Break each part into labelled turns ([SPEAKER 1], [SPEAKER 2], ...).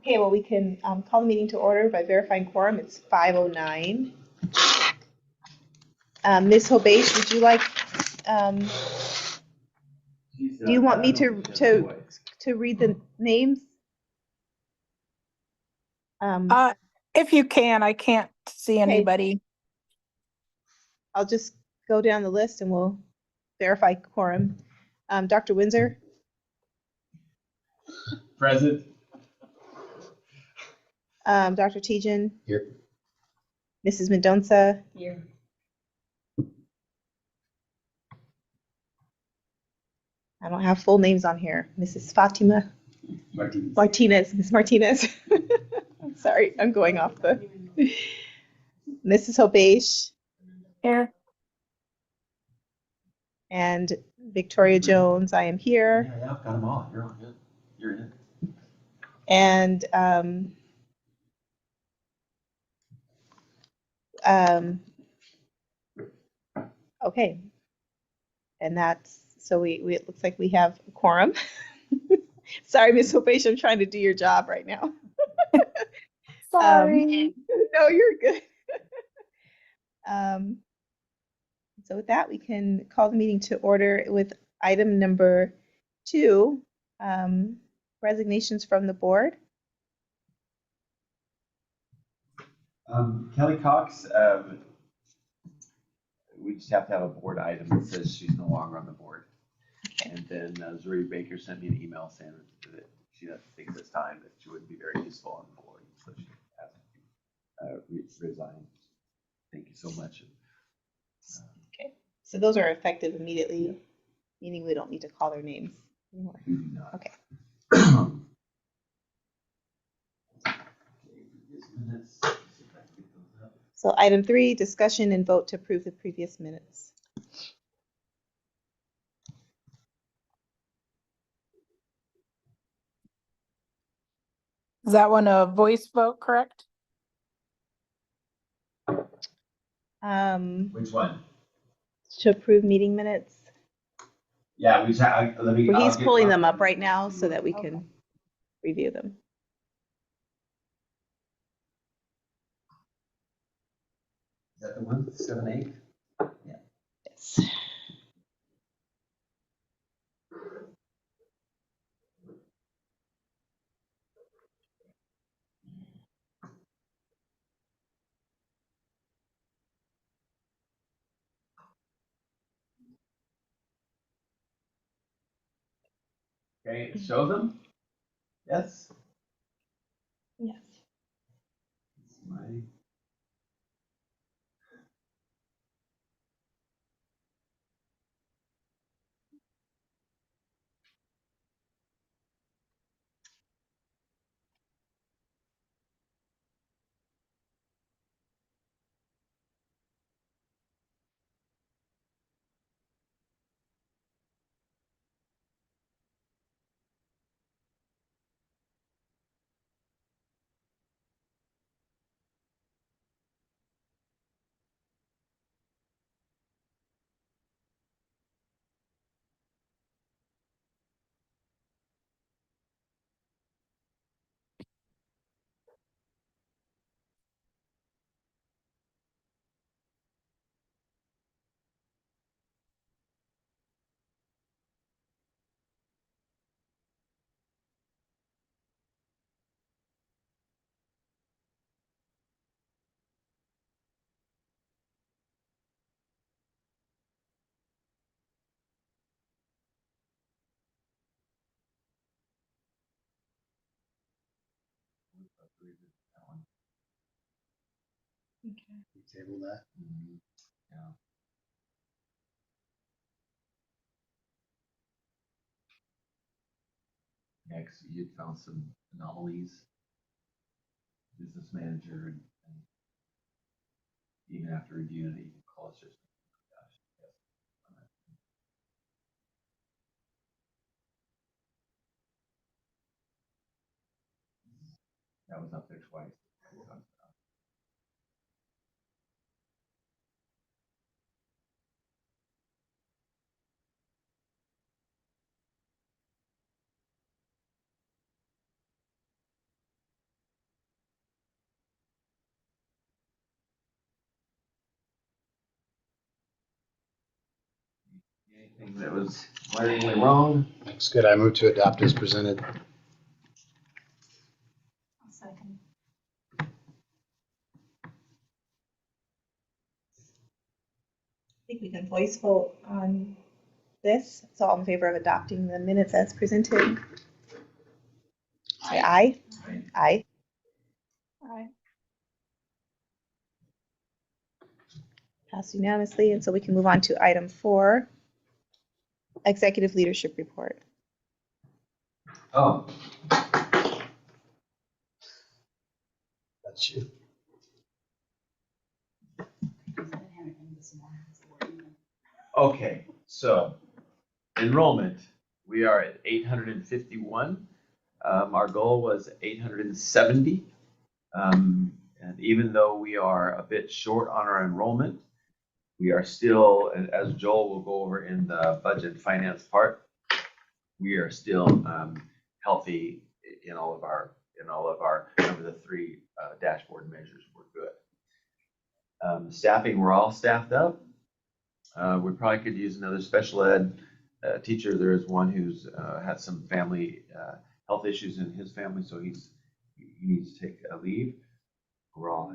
[SPEAKER 1] Okay, well, we can call the meeting to order by verifying quorum. It's 5:09. Ms. Hobeich, would you like, do you want me to read the names?
[SPEAKER 2] If you can, I can't see anybody.
[SPEAKER 1] I'll just go down the list and we'll verify quorum. Dr. Windsor?
[SPEAKER 3] Present.
[SPEAKER 1] Dr. Tietgen?
[SPEAKER 3] Here.
[SPEAKER 1] Mrs. Mendonça?
[SPEAKER 4] Here.
[SPEAKER 1] I don't have full names on here. Mrs. Fatima? Martinez. Ms. Martinez. I'm sorry, I'm going off the. Mrs. Hobeich?
[SPEAKER 2] Here.
[SPEAKER 1] And Victoria Jones, I am here.
[SPEAKER 3] Yeah, I've got them all. You're all good. You're in.
[SPEAKER 1] And okay. And that's, so we it looks like we have a quorum. Sorry, Ms. Hobeich, I'm trying to do your job right now.
[SPEAKER 2] Sorry.
[SPEAKER 1] No, you're good. So with that, we can call the meeting to order with item number 2, resignations from the board.
[SPEAKER 3] Kelly Cox, we just have to have a board item that says she's no longer on the board.
[SPEAKER 1] Okay.
[SPEAKER 3] And then Zuri Baker sent me an email saying that she doesn't think this time that she wouldn't be very useful on the board, so she has to resign. Thank you so much.
[SPEAKER 1] Okay, so those are effective immediately, meaning we don't need to call their names anymore. Okay. So item 3, discussion and vote to approve the previous minutes.
[SPEAKER 2] Is that one a voice vote, correct?
[SPEAKER 3] Which one?
[SPEAKER 1] To approve meeting minutes.
[SPEAKER 3] Yeah, we just let me.
[SPEAKER 1] Well, he's pulling them up right now so that we can review them.
[SPEAKER 3] Is that the one? 7-8? Yeah.
[SPEAKER 1] Yes.
[SPEAKER 3] Okay, show them. Yes.
[SPEAKER 1] Yes. Okay.
[SPEAKER 3] Table that. Yeah. Next, you found some anomalies. Business manager, and even after reviewing it, you can call us just. Gosh, yes. That was up there twice. Anything that was glaringly wrong?
[SPEAKER 4] Looks good. I move to adopt as presented.
[SPEAKER 2] Second.
[SPEAKER 1] I think we can voice vote on this. So all in favor of adopting the minutes as presented? Say aye. Aye.
[SPEAKER 2] Aye.
[SPEAKER 1] Passed unanimously, and so we can move on to item 4, executive leadership report.
[SPEAKER 3] Oh,
[SPEAKER 4] That's you.
[SPEAKER 3] okay. So enrollment, we are at 851. Our goal was 870. And even though we are a bit short on our enrollment, we are still, as Joel will go over in the budget finance part, we are still healthy in all of our, remember the 3 dashboard measures were good. Staffing, we're all staffed up. We probably could use another special ed teacher. There is one who's had some family health issues in his family, so he needs to take a leave. We're all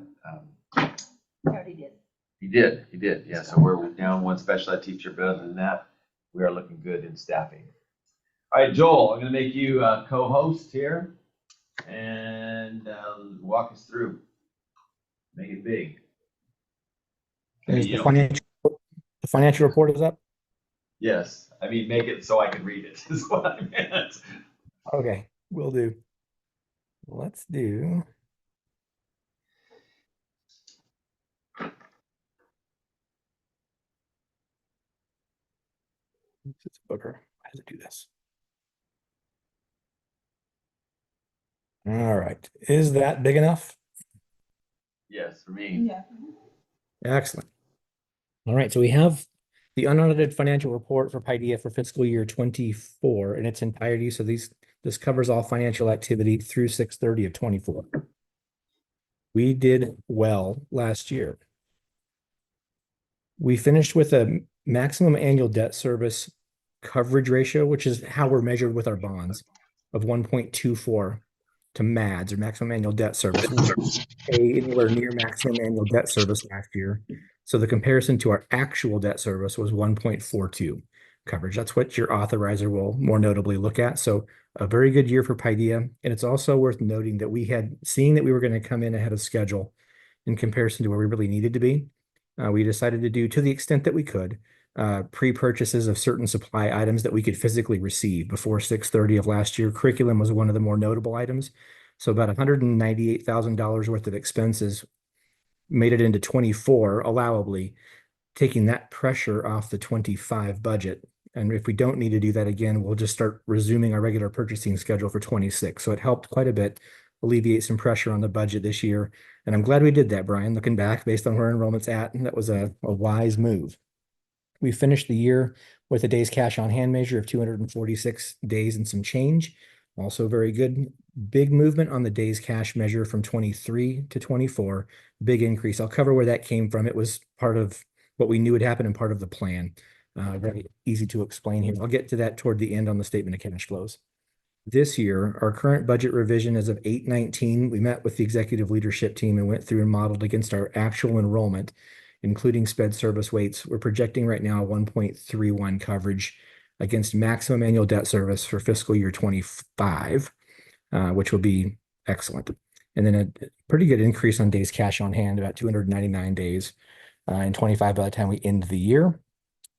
[SPEAKER 5] Already did.
[SPEAKER 3] He did. Yeah, so we're down 1 special ed teacher, but other than that, we are looking good in staffing. All right, Joel, I'm going to make you co-host here and walk us through. Make it big.
[SPEAKER 6] Is the financial report is up?
[SPEAKER 3] Yes, I mean, make it so I can read it, is what I meant.
[SPEAKER 6] Okay, will do. Let's do. It's a booger. How does it do this? All right. Is that big enough?
[SPEAKER 3] Yes, for me.
[SPEAKER 1] Yeah.
[SPEAKER 6] Excellent. All right. So we have the unaudited financial report for Paideia for fiscal year 24 in its entirety. So this covers all financial activity through 6/30 of 24. We did well last year. We finished with a maximum annual debt service coverage ratio, which is how we're measured with our bonds, of 1.24 to MADS, or maximum annual debt service. We didn't pay anywhere near maximum annual debt service last year. So the comparison to our actual debt service was 1.42 coverage. That's what your authorizer will more notably look at. So a very good year for Paideia. And it's also worth noting that seeing that we were going to come in ahead of schedule in comparison to where we really needed to be, we decided to do, to the extent that we could, pre-purchases of certain supply items that we could physically receive before 6/30 of last year. Curriculum was one of the more notable items. So about $198,000 worth of expenses made it into 24 allowably, taking that pressure off the 25 budget. And if we don't need to do that again, we'll just start resuming our regular purchasing schedule for 26. So it helped quite a bit alleviate some pressure on the budget this year. And I'm glad we did that, Brian, looking back based on where enrollment's at. And that was a wise move. We finished the year with a days cash on hand measure of 246 days and some change. Also very good. Big movement on the days cash measure from 23 to 24. Big increase. I'll cover where that came from. It was part of what we knew would happen and part of the plan. Very easy to explain here. I'll get to that toward the end on the statement of cash flows. This year, our current budget revision is of 819. We met with the executive leadership team and went through and modeled against our actual enrollment, including sped service weights. We're projecting right now 1.31 coverage against maximum annual debt service for fiscal year 25, which will be excellent. And then a pretty good increase on days cash on hand, about 299 days, and 25 by the time we end the year.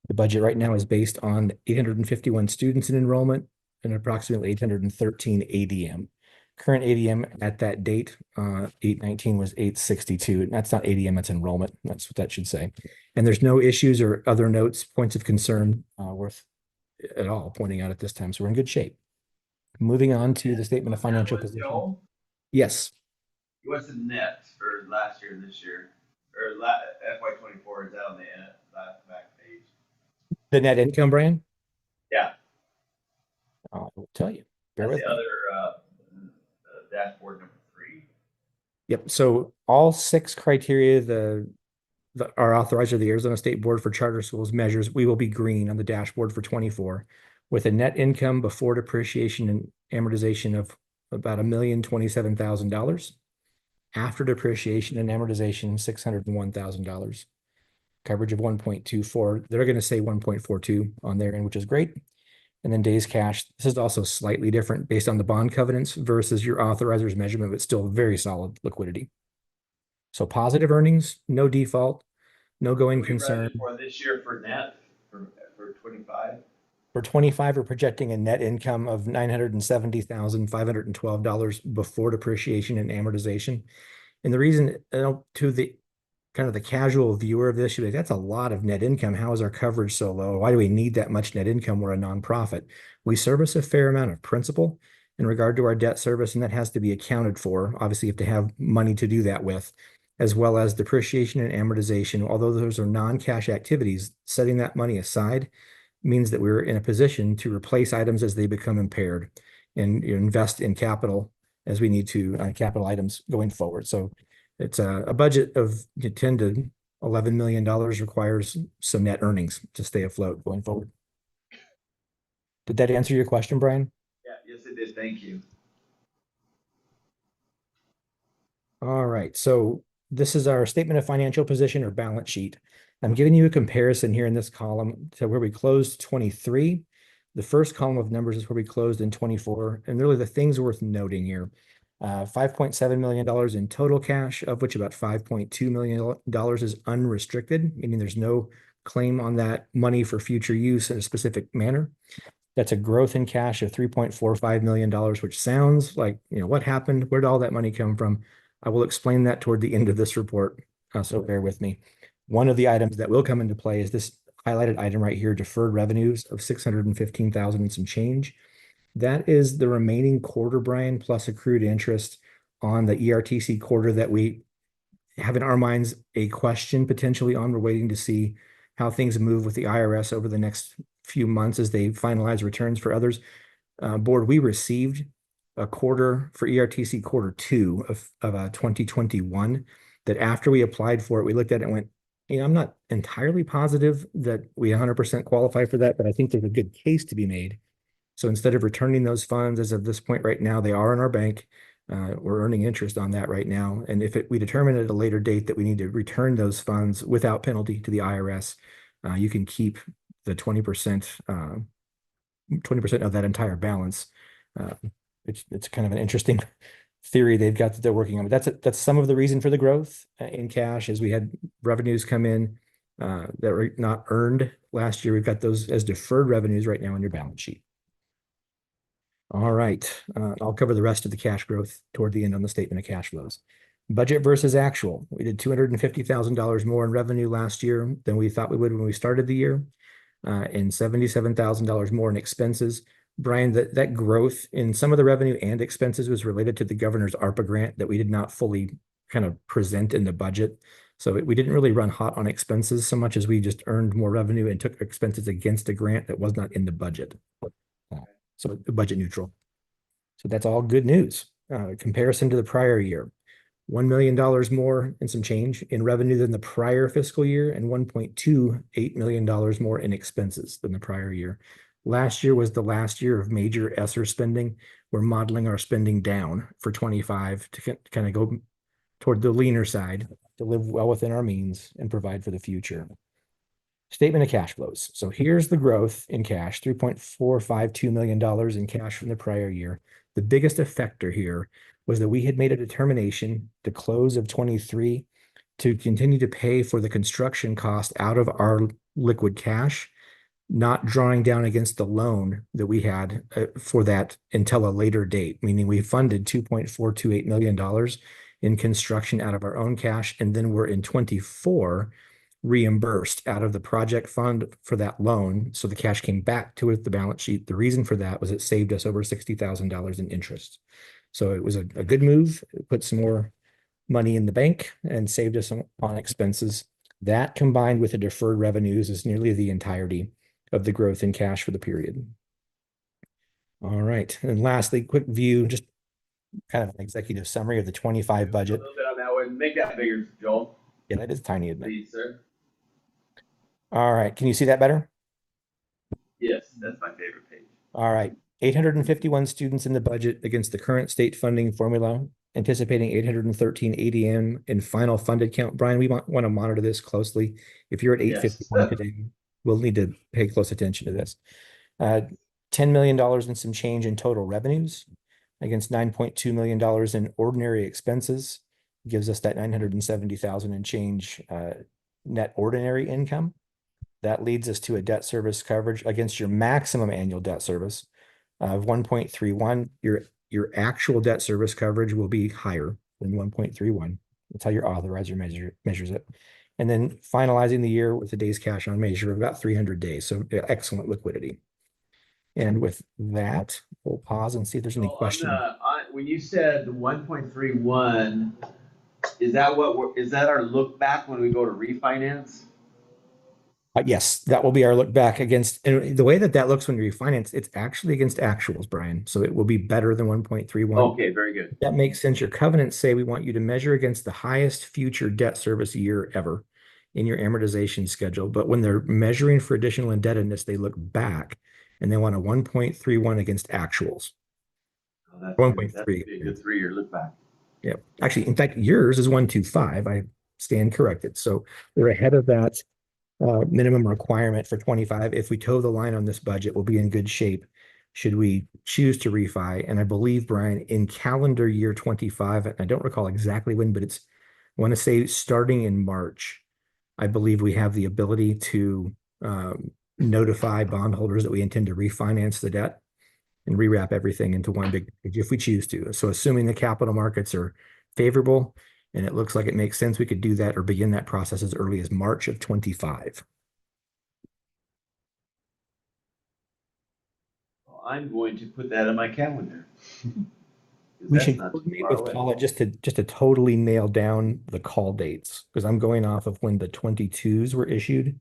[SPEAKER 6] The budget right now is based on 851 students in enrollment and approximately 813 ADM. Current ADM at that date, 819, was 862. That's not ADM, that's enrollment. That's what that should say. And there's no issues or other notes, points of concern worth at all pointing out at this time. So we're in good shape. Moving on to the statement of financial position.
[SPEAKER 3] Joel,
[SPEAKER 6] Yes.
[SPEAKER 3] what's the net for last year and this year? Or FY24, is that on the back page?
[SPEAKER 6] The net income, Brian?
[SPEAKER 3] Yeah.
[SPEAKER 6] I will tell you. Bear
[SPEAKER 3] That's
[SPEAKER 6] with
[SPEAKER 3] the
[SPEAKER 6] me.
[SPEAKER 3] other dashboard number 3.
[SPEAKER 6] Yep. So all 6 criteria, the our authorizer, the Arizona State Board for Charter Schools measures, we will be green on the dashboard for 24 with a net income before depreciation and amortization of about $1,027,000. After depreciation and amortization, $601,000. Coverage of 1.24. They're going to say 1.42 on their end, which is great. And then days cash. This is also slightly different based on the bond covenants versus your authorizer's measurement, but still very solid liquidity. So positive earnings, no default, no going concern.
[SPEAKER 3] For this year for net for 25.
[SPEAKER 6] For 25, we're projecting a net income of $970,512 before depreciation and amortization. And the reason, to the kind of the casual viewer of this, you're like, that's a lot of net income. How is our coverage so low? Why do we need that much net income? We're a nonprofit. We service a fair amount of principal in regard to our debt service, and that has to be accounted for. Obviously, you have to have money to do that with, as well as depreciation and amortization. Although those are non-cash activities, setting that money aside means that we're in a position to replace items as they become impaired and invest in capital as we need to capital items going forward. So it's a budget of $10 to $11 million requires some net earnings to stay afloat going forward. Did that answer your question, Brian?
[SPEAKER 3] Yeah, yes, it did. Thank you.
[SPEAKER 6] All right. So this is our statement of financial position or balance sheet. I'm giving you a comparison here in this column to where we closed 23. The first column of numbers is where we closed in 24. And really the things worth noting here. $5.7 million in total cash, of which about $5.2 million is unrestricted, meaning there's no claim on that money for future use in a specific manner. That's a growth in cash of $3.45 million, which sounds like, what happened? Where did all that money come from? I will explain that toward the end of this report, so bear with me. One of the items that will come into play is this highlighted item right here, deferred revenues of $615,000 and some change. That is the remaining quarter, Brian, plus accrued interest on the ERTC quarter that we have in our minds a question potentially on. We're waiting to see how things move with the IRS over the next few months as they finalize returns for others. Board, we received a quarter for ERTC quarter 2 of 2021 that after we applied for it, we looked at it and went, I'm not entirely positive that we 100% qualify for that, but I think there's a good case to be made. So instead of returning those funds as of this point right now, they are in our bank. We're earning interest on that right now. And if we determine at a later date that we need to return those funds without penalty to the IRS, you can keep the 20% of that entire balance. It's kind of an interesting theory they've got that they're working on. But that's some of the reason for the growth in cash as we had revenues come in that were not earned last year. We've got those as deferred revenues right now on your balance sheet. All right, I'll cover the rest of the cash growth toward the end on the statement of cash flows. Budget versus actual. We did $250,000 more in revenue last year than we thought we would when we started the year, and $77,000 more in expenses. Brian, that growth in some of the revenue and expenses was related to the governor's ARPA grant that we did not fully kind of present in the budget. So we didn't really run hot on expenses so much as we just earned more revenue and took expenses against a grant that was not in the budget. So budget neutral. So that's all good news. Comparison to the prior year, $1 million more and some change in revenue than the prior fiscal year and $1.28 million more in expenses than the prior year. Last year was the last year of major ESSER spending. We're modeling our spending down for 25 to kind of go toward the leaner side to live well within our means and provide for the future. Statement of cash flows. So here's the growth in cash, $3.452 million in cash from the prior year. The biggest effector here was that we had made a determination to close of 23 to continue to pay for the construction cost out of our liquid cash, not drawing down against the loan that we had for that until a later date, meaning we funded $2.428 million in construction out of our own cash, and then we're in 24 reimbursed out of the project fund for that loan. So the cash came back to the balance sheet. The reason for that was it saved us over $60,000 in interest. So it was a good move. It put some more money in the bank and saved us on expenses. That combined with the deferred revenues is nearly the entirety of the growth in cash for the period. All right. And lastly, quick view, just kind of an executive summary of the 25 budget.
[SPEAKER 3] A little bit on that one. Make that bigger, Joel.
[SPEAKER 6] Yeah, that is tiny, isn't it?
[SPEAKER 3] Please, sir.
[SPEAKER 6] All right. Can you see that better?
[SPEAKER 3] Yes, that's my favorite page.
[SPEAKER 6] All right. 851 students in the budget against the current state funding formula, anticipating 813 ADM in final funded count. Brian, we want to monitor this closely. If you're at
[SPEAKER 3] Yes.
[SPEAKER 6] 851 today, we'll need to pay close attention to this. $10 million and some change in total revenues against $9.2 million in ordinary expenses gives us that 970,000 and change net ordinary income. That leads us to a debt service coverage against your maximum annual debt service of 1.31. Your actual debt service coverage will be higher than 1.31. That's how your authorizer measures it. And then finalizing the year with the days cash on measure of about 300 days. So excellent liquidity. And with that, we'll pause and see if there's any questions.
[SPEAKER 3] When you said 1.31, is that our look back when we go to refinance?
[SPEAKER 6] Yes, that will be our look back against, and the way that looks when you refinance, it's actually against actuals, Brian. So it will be better than 1.31.
[SPEAKER 3] Okay, very good.
[SPEAKER 6] That makes sense. Your covenants say we want you to measure against the highest future debt service year ever in your amortization schedule. But when they're measuring for additional indebtedness, they look back and they want a 1.31 against actuals.
[SPEAKER 3] Oh, that's
[SPEAKER 6] 1.3.
[SPEAKER 3] a good 3-year look back.
[SPEAKER 6] Yeah. Actually, in fact, yours is 1.25. I stand corrected. So we're ahead of that minimum requirement for 25. If we toe the line on this budget, we'll be in good shape should we choose to refi. And I believe, Brian, in calendar year 25, and I don't recall exactly when, but I want to say starting in March, I believe we have the ability to notify bondholders that we intend to refinance the debt and rewrap everything into one big package if we choose to. So assuming the capital markets are favorable and it looks like it makes sense, we could do that or begin that process as early as March of 25.
[SPEAKER 3] Well, I'm going to put that on my calendar.
[SPEAKER 6] We should coordinate with Paula just to totally nail down the call dates, because I'm going off of when the 22s were issued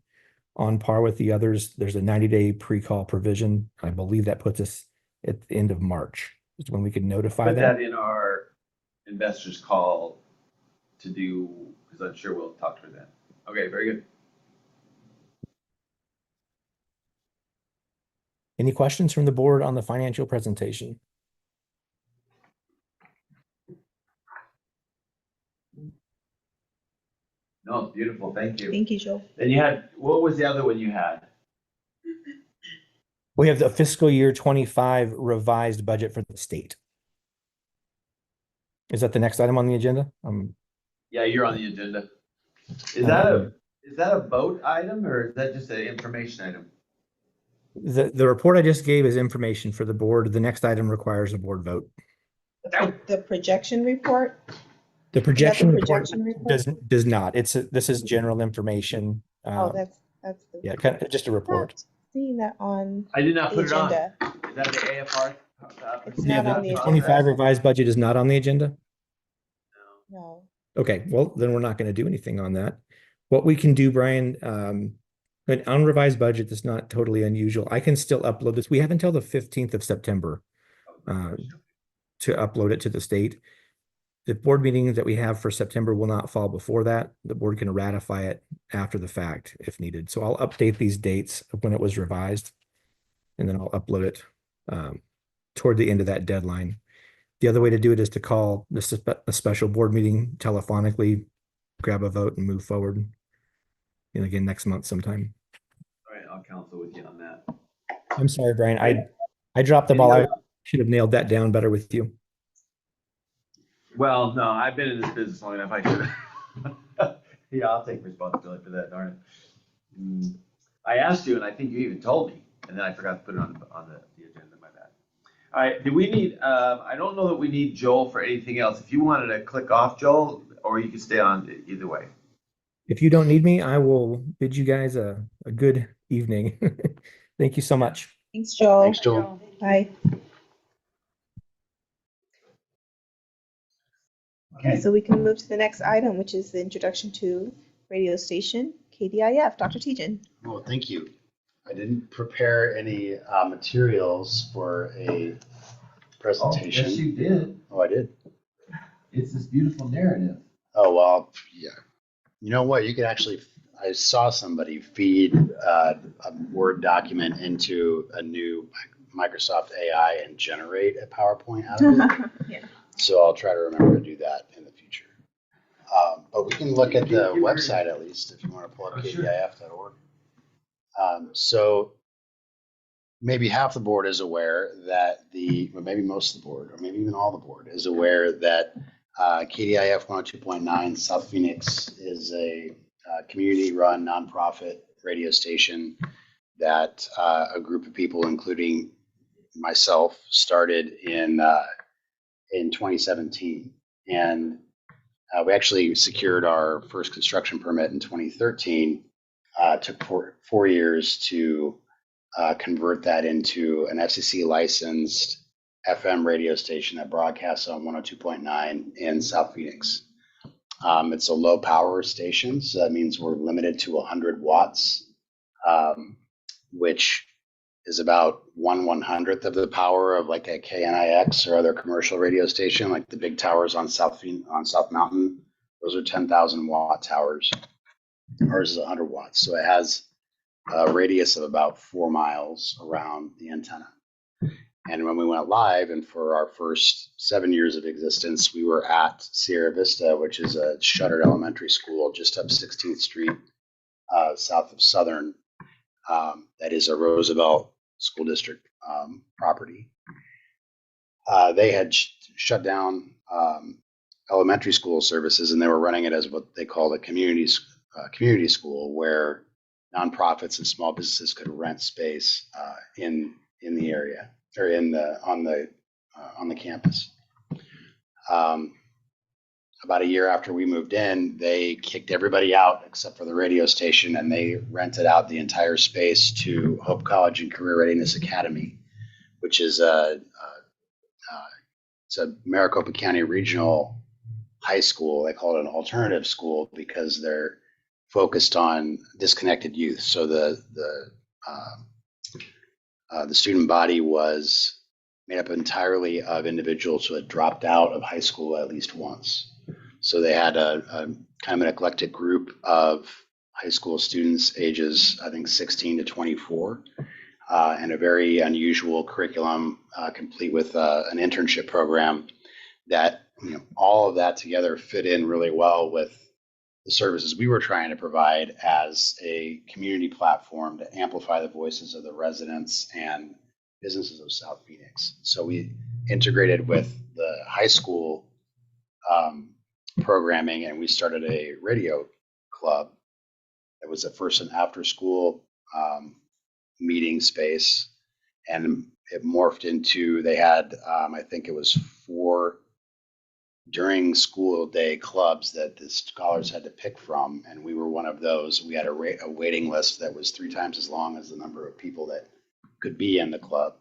[SPEAKER 6] on par with the others. There's a 90-day pre-call provision. I believe that puts us at the end of March is when we could notify
[SPEAKER 3] put
[SPEAKER 6] them.
[SPEAKER 3] that in our investors call to do, because I'm sure we'll talk to her then. Okay, very good.
[SPEAKER 6] Any questions from the board on the financial presentation?
[SPEAKER 3] No, it's beautiful. Thank you.
[SPEAKER 1] Thank you, Joel.
[SPEAKER 3] Then you had, what was the other one you had?
[SPEAKER 6] We have the fiscal year 25 revised budget for the state. Is that the next item on the agenda?
[SPEAKER 3] Yeah, you're on the agenda. Is that a vote item or is that just an information item?
[SPEAKER 6] The report I just gave is information for the board. The next item requires a board vote.
[SPEAKER 1] The projection report?
[SPEAKER 6] The projection report
[SPEAKER 1] report?
[SPEAKER 6] does not. This is general information.
[SPEAKER 1] That's the.
[SPEAKER 6] Yeah, kind of just a report.
[SPEAKER 1] Seeing that on.
[SPEAKER 3] I did not put it on.
[SPEAKER 1] Agenda.
[SPEAKER 3] Is that the AFR?
[SPEAKER 1] It's not on the
[SPEAKER 6] The
[SPEAKER 1] agenda.
[SPEAKER 6] 25 revised budget is not on the agenda?
[SPEAKER 1] No.
[SPEAKER 6] Okay, well, then we're not going to do anything on that. What we can do, Brian, an unrevised budget is not totally unusual. I can still upload this. We have until the 15th of September to upload it to the state. The board meeting that we have for September will not fall before that. The board can ratify it after the fact if needed. So I'll update these dates of when it was revised, and then I'll upload it toward the end of that deadline. The other way to do it is to call a special board meeting telephonically, grab a vote, and move forward. And again, next month sometime.
[SPEAKER 3] All right, I'll counsel with you on that.
[SPEAKER 6] I'm sorry, Brian. I dropped the ball. I should have nailed that down better with you.
[SPEAKER 3] Well, no, I've been in this business long enough. I should. Yeah, I'll take responsibility for that. Darn it. I asked you, and I think you even told me, and then I forgot to put it on the agenda. My bad. All right. Do we need? I don't know that we need Joel for anything else. If you wanted to click off, Joel, or you can stay on either way.
[SPEAKER 6] If you don't need me, I will bid you guys a good evening. Thank you so much.
[SPEAKER 1] Thanks, Joel.
[SPEAKER 4] Thanks, Joel.
[SPEAKER 1] Bye. Okay, so we can move to the next item, which is the introduction to radio station, KDIF. Dr. Tietgen.
[SPEAKER 4] Well, thank you. I didn't prepare any materials for a presentation.
[SPEAKER 3] Oh, yes, you did.
[SPEAKER 4] Oh, I did.
[SPEAKER 3] It's this beautiful narrative.
[SPEAKER 4] Oh, well, yeah. You know what? You could actually, I saw somebody feed a Word document into a new Microsoft AI and generate a PowerPoint out of it.
[SPEAKER 1] Yeah.
[SPEAKER 4] So I'll try to remember to do that in the future. But we can look at the website at least if you want to pull up KDIF.org. So maybe half the board is aware that or maybe most of the board, or maybe even all the board is aware that KDIF 102.9 South Phoenix is a community-run nonprofit radio station that a group of people, including myself, started in 2017, and we actually secured our first construction permit in 2013. Took 4 years to convert that into an FCC licensed FM radio station that broadcasts on 102.9 in South Phoenix. It's a low power station, so that means we're limited to 100 watts, which is about 1/100th of the power of like a KNIX or other commercial radio station, like the big towers on South Mountain. Those are 10,000 watt towers. Ours is 100 watts, so it has a radius of about 4 miles around the antenna. And when we went live, and for our first 7 years of existence, we were at Sierra Vista, which is a shuttered elementary school just up 16th Street, south of Southern. That is a Roosevelt School District property. They had shut down elementary school services, and they were running it as what they called a community school, where nonprofits and small businesses could rent space in the area or on the campus. About a year after we moved in, they kicked everybody out except for the radio station, and they rented out the entire space to Hope College and Career Readiness Academy, which is it's a Maricopa County Regional High School. They call it an alternative school because they're focused on disconnected youth. So the student body was made up entirely of individuals who had dropped out of high school at least once. So they had a kind of an eclectic group of high school students ages, I think, 16 to 24, and a very unusual curriculum, complete with an internship program that, all of that together fit in really well with the services we were trying to provide as a community platform to amplify the voices of the residents and businesses of South Phoenix. So we integrated with the high school programming, and we started a radio club. It was a first and after school meeting space, and it morphed into, they had, I think it was 4 during school day clubs that the scholars had to pick from, and we were one of those. We had a waiting list that was 3 times as long as the number of people that could be in the club.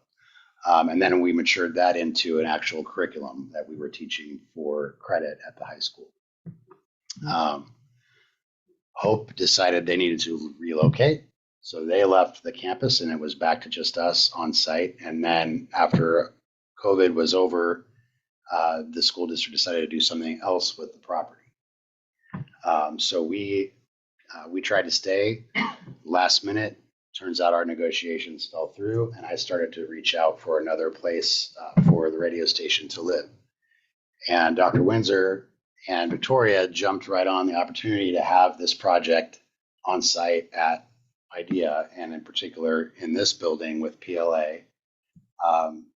[SPEAKER 4] And then we matured that into an actual curriculum that we were teaching for credit at the high school. Hope decided they needed to relocate, so they left the campus, and it was back to just us on site. And then after COVID was over, the school district decided to do something else with the property. So we tried to stay. Last minute, turns out our negotiations fell through, and I started to reach out for another place for the radio station to live. And Dr. Windsor and Victoria jumped right on the opportunity to have this project on site at Paideia, and in particular in this building with PLA,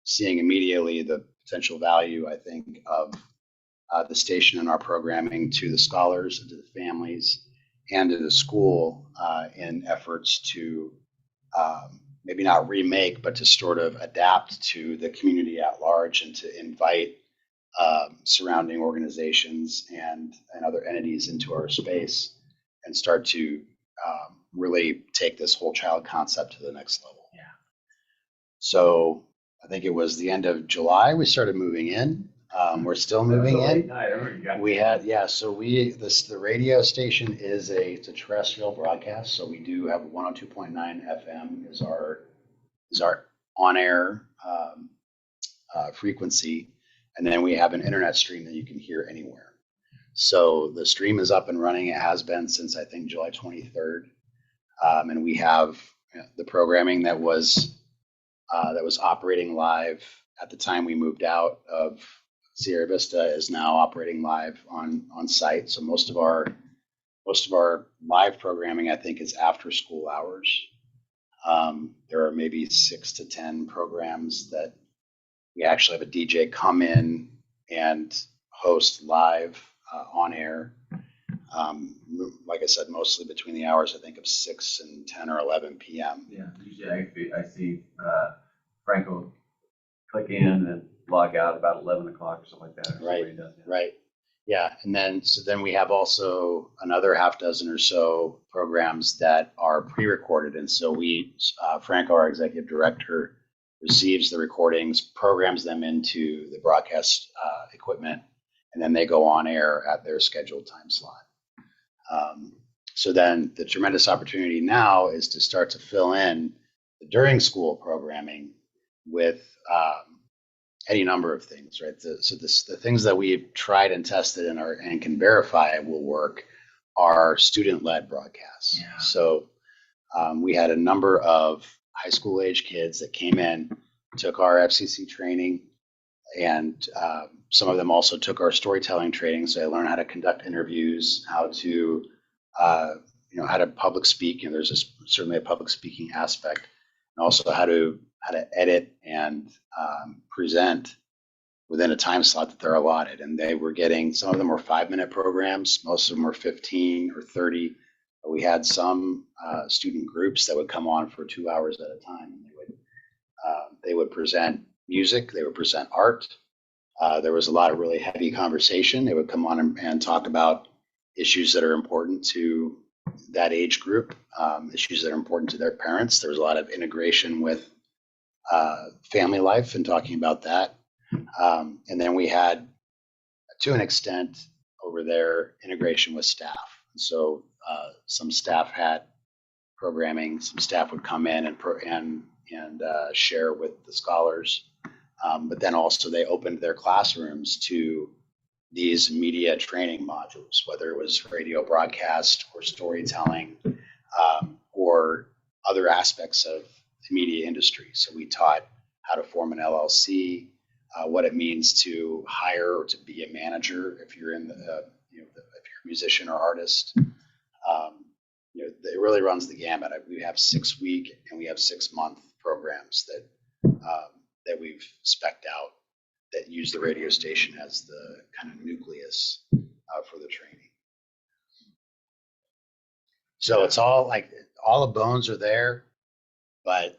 [SPEAKER 4] seeing immediately the potential value, I think, of the station and our programming to the scholars and to the families and to the school in efforts to maybe not remake, but to sort of adapt to the community at large, and to invite surrounding organizations and other entities into our space and start to really take this whole child concept to the next level. Yeah. So I think it was the end of July we started moving in. We're still moving in. We had, so the radio station it's a terrestrial broadcast. So we do have 102.9 FM is our on-air frequency. And then we have an internet stream that you can hear anywhere. So the stream is up and running. It has been since I think July 23rd. And we have the programming that was operating live at the time we moved out of Sierra Vista is now operating live on site. So most of our live programming, I think, is after school hours. There are maybe 6 to 10 programs that we actually have a DJ come in and host live on air. Like I said, mostly between the hours, I think, of 6 and 10 or 11 p.m.
[SPEAKER 3] Yeah, usually I see Franco click in and log out about 11 o'clock or something like that.
[SPEAKER 4] Right, right. Yeah, and then we have also another half dozen or so programs that are pre-recorded, and so Franco, our executive director, receives the recordings, programs them into the broadcast equipment, and then they go on air at their scheduled time slot. So then the tremendous opportunity now is to start to fill in the during school programming with any number of things, right? The things that we've tried and tested and can verify will work are student-led broadcasts. Yeah. So we had a number of high school age kids that came in, took our FCC training, and some of them also took our storytelling training. So they learned how to conduct interviews, how to how to public speak. And there's certainly a public speaking aspect, and also how to edit and present within a time slot that they're allotted. And they were getting, some of them were 5-minute programs, most of them were 15 or 30. But we had some student groups that would come on for 2 hours at a time. And they would present music, they would present art. There was a lot of really heavy conversation. They would come on and talk about issues that are important to that age group, issues that are important to their parents. There was a lot of integration with family life and talking about that. And then we had, to an extent over there, integration with staff. So some staff had programming, some staff would come in and share with the scholars. But then also they opened their classrooms to these media training modules, whether it was radio broadcast or storytelling or other aspects of the media industry. So we taught how to form an LLC, what it means to hire or to be a manager if you're in if you're a musician or artist. It really runs the gamut. We have 6-week and we have 6-month programs that we've spec'd out that use the radio station as the kind of nucleus for the training. So it's all the bones are there, but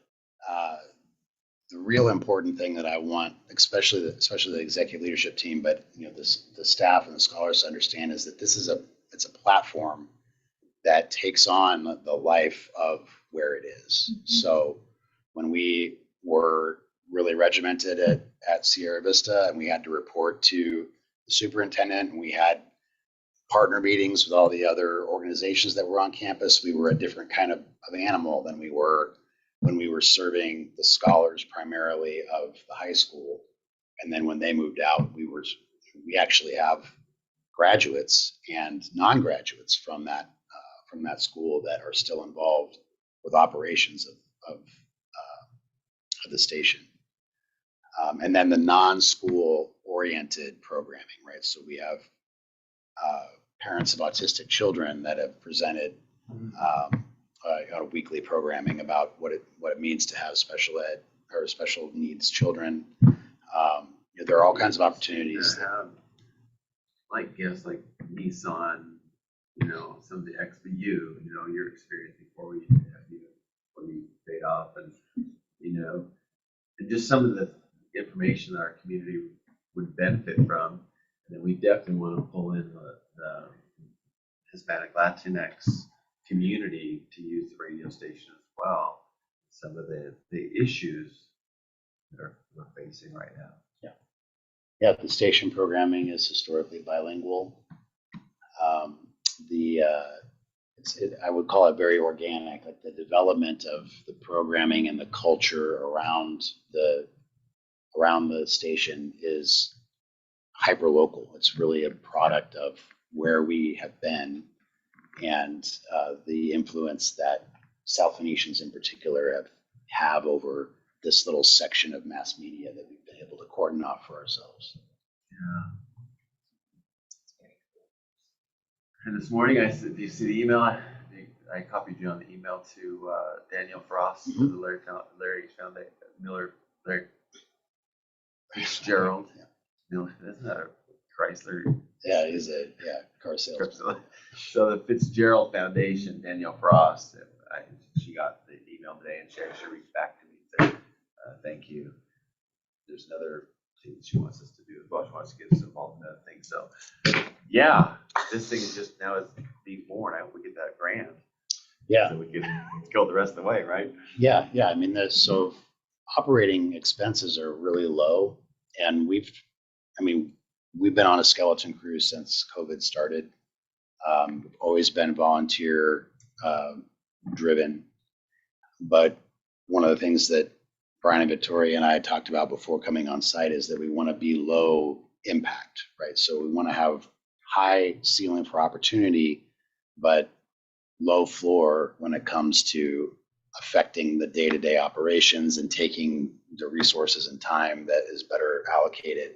[SPEAKER 4] the real important thing that I want, especially the executive leadership team, but the staff and the scholars to understand is that it's a platform that takes on the life of where it is. Mm-hmm. So when we were really regimented at Sierra Vista and we had to report to the superintendent and we had partner meetings with all the other organizations that were on campus, we were a different kind of animal than we were when we were serving the scholars primarily of the high school. And then when they moved out, we actually have graduates and non-graduates from that school that are still involved with operations of the station. And then the non-school oriented programming, right? So we have parents of autistic children that have presented weekly programming about what it means to have special ed or special needs children. There are all kinds of opportunities.
[SPEAKER 3] Like Nissan, some of the XBU, your experience before you paid off, and and just some of the information that our community would benefit from. And then we definitely want to pull in the Hispanic Latinx community to use the radio station as well. Some of the issues that we're facing right now.
[SPEAKER 4] Yeah, the station programming is historically bilingual. I would call it very organic, like the development of the programming and the culture around the station is hyper local. It's really a product of where we have been and the influence that South Phoenicians in particular have over this little section of mass media that we've been able to cordon off for ourselves.
[SPEAKER 3] Yeah. And this morning, do you see the email? I copied you on the email to Daniel Frost,
[SPEAKER 4] Mhm.
[SPEAKER 3] the Larry Foundation, Larry Fitzgerald.
[SPEAKER 4] Yeah.
[SPEAKER 3] Isn't that a Chrysler?
[SPEAKER 4] Yeah, he's a car salesman.
[SPEAKER 3] So the Fitzgerald Foundation, Danielle Frost, she got the email today and she reached back to me and said, thank you. There's another thing that she wants us to do as well. She wants to get us involved in that thing. So yeah, this thing is just now is being born. I hope we get that grant.
[SPEAKER 4] Yeah.
[SPEAKER 3] So we can go the rest of the way, right?
[SPEAKER 4] Yeah. I mean, so operating expenses are really low, and we've been on a skeleton crew since COVID started. We've always been volunteer driven, but one of the things that Brian and Victoria and I talked about before coming on site is that we want to be low impact, right? So we want to have high ceiling for opportunity, but low floor when it comes to affecting the day-to-day operations and taking the resources and time that is better allocated,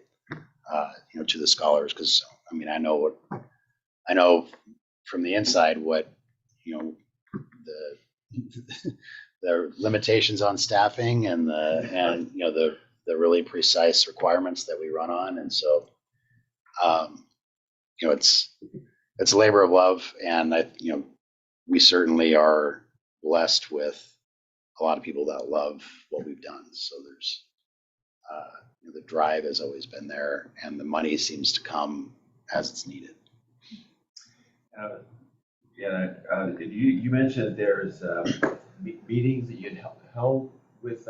[SPEAKER 4] to the scholars. Because I mean, I know from the inside what the limitations on staffing and the really precise requirements that we run on, and so it's a labor of love, and we certainly are blessed with a lot of people that love what we've done. So there's the drive has always been there, and the money seems to come as it's needed.
[SPEAKER 3] You mentioned there's meetings that you'd held with.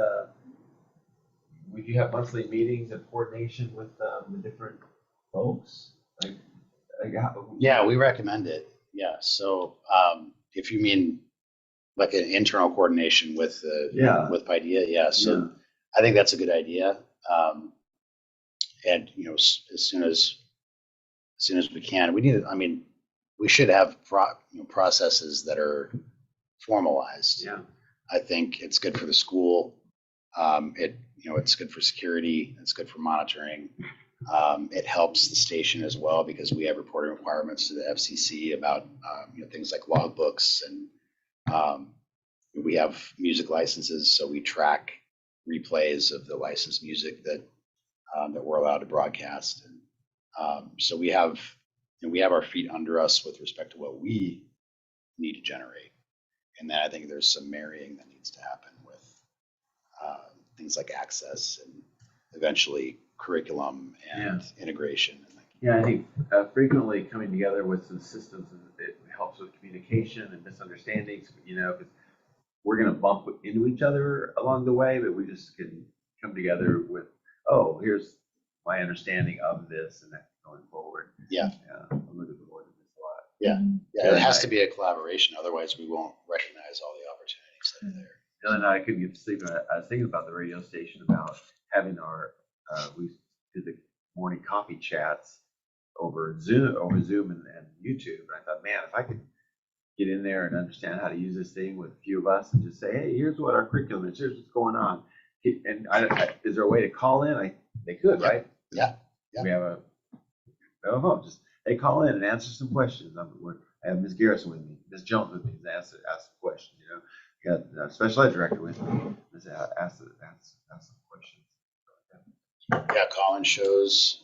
[SPEAKER 3] Would you have monthly meetings of coordination with the different folks?
[SPEAKER 4] Yeah, we recommend it. Yeah, so if you mean like an internal coordination with with Paideia, yeah. So I think that's a good idea. And as soon as we can, we need. I mean, we should have processes that are formalized.
[SPEAKER 3] Yeah.
[SPEAKER 4] I think it's good for the school. It's good for security. It's good for monitoring. It helps the station as well because we have reporting requirements to the FCC about things like logbooks, and we have music licenses, so we track replays of the licensed music that we're allowed to broadcast. And so we have our feet under us with respect to what we need to generate. And then I think there's some marrying that needs to happen with things like access and eventually curriculum and integration.
[SPEAKER 3] Yeah, I think frequently coming together with some systems, it helps with communication and misunderstandings. Because we're going to bump into each other along the way, but we just can come together with, oh, here's my understanding of this and that going forward.
[SPEAKER 4] Yeah.
[SPEAKER 3] I'm looking forward to this a lot.
[SPEAKER 4] Yeah, it has to be a collaboration. Otherwise, we won't recognize all the opportunities that are there.
[SPEAKER 3] The other night I couldn't get to sleep. I was thinking about the radio station, about having our, we did the morning coffee chats over Zoom and YouTube. And I thought, man, if I could get in there and understand how to use this thing with a few of us and just say, hey, here's what our curriculum is, here's what's going on. And is there a way to call in? They could, right?
[SPEAKER 4] Yeah.
[SPEAKER 3] We have a phone. Just they call in and answer some questions. I have Ms. Garrison with me, Ms. Jones with me, to ask the questions. Got a special ed director with me. Ask some questions.
[SPEAKER 4] Yeah, call-in shows,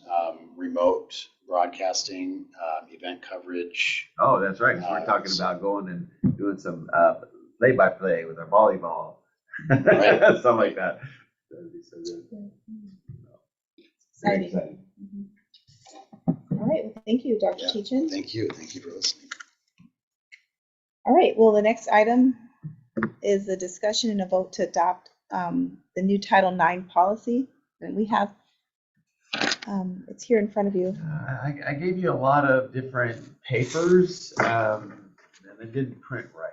[SPEAKER 4] remote broadcasting, event coverage.
[SPEAKER 3] Oh, that's right. We're talking about going and doing some play-by-play with our volleyball, right. Something like that. That'd be so good.
[SPEAKER 1] Exciting.
[SPEAKER 3] Exciting.
[SPEAKER 1] All right. Well, thank you, Dr. Tietgen.
[SPEAKER 4] Thank you. Thank you for listening.
[SPEAKER 1] All right. Well, the next item is the discussion and a vote to adopt the new Title IX policy. And we have, it's here in front of you.
[SPEAKER 3] I gave you a lot of different papers, and they didn't print right.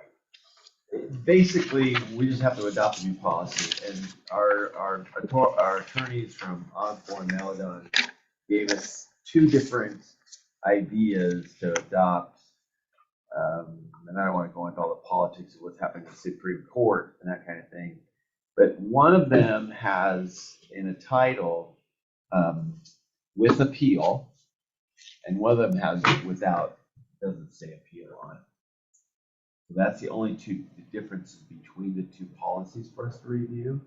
[SPEAKER 3] Basically, we just have to adopt a new policy, and our attorneys from Osborne Maladon gave us two different ideas to adopt, and I don't want to go into all the politics of what's happening in the Supreme Court and that kind of thing, but one of them has in a title with appeal, and one of them has without, doesn't say appeal on it. So that's the only two differences between the two policies for us to review.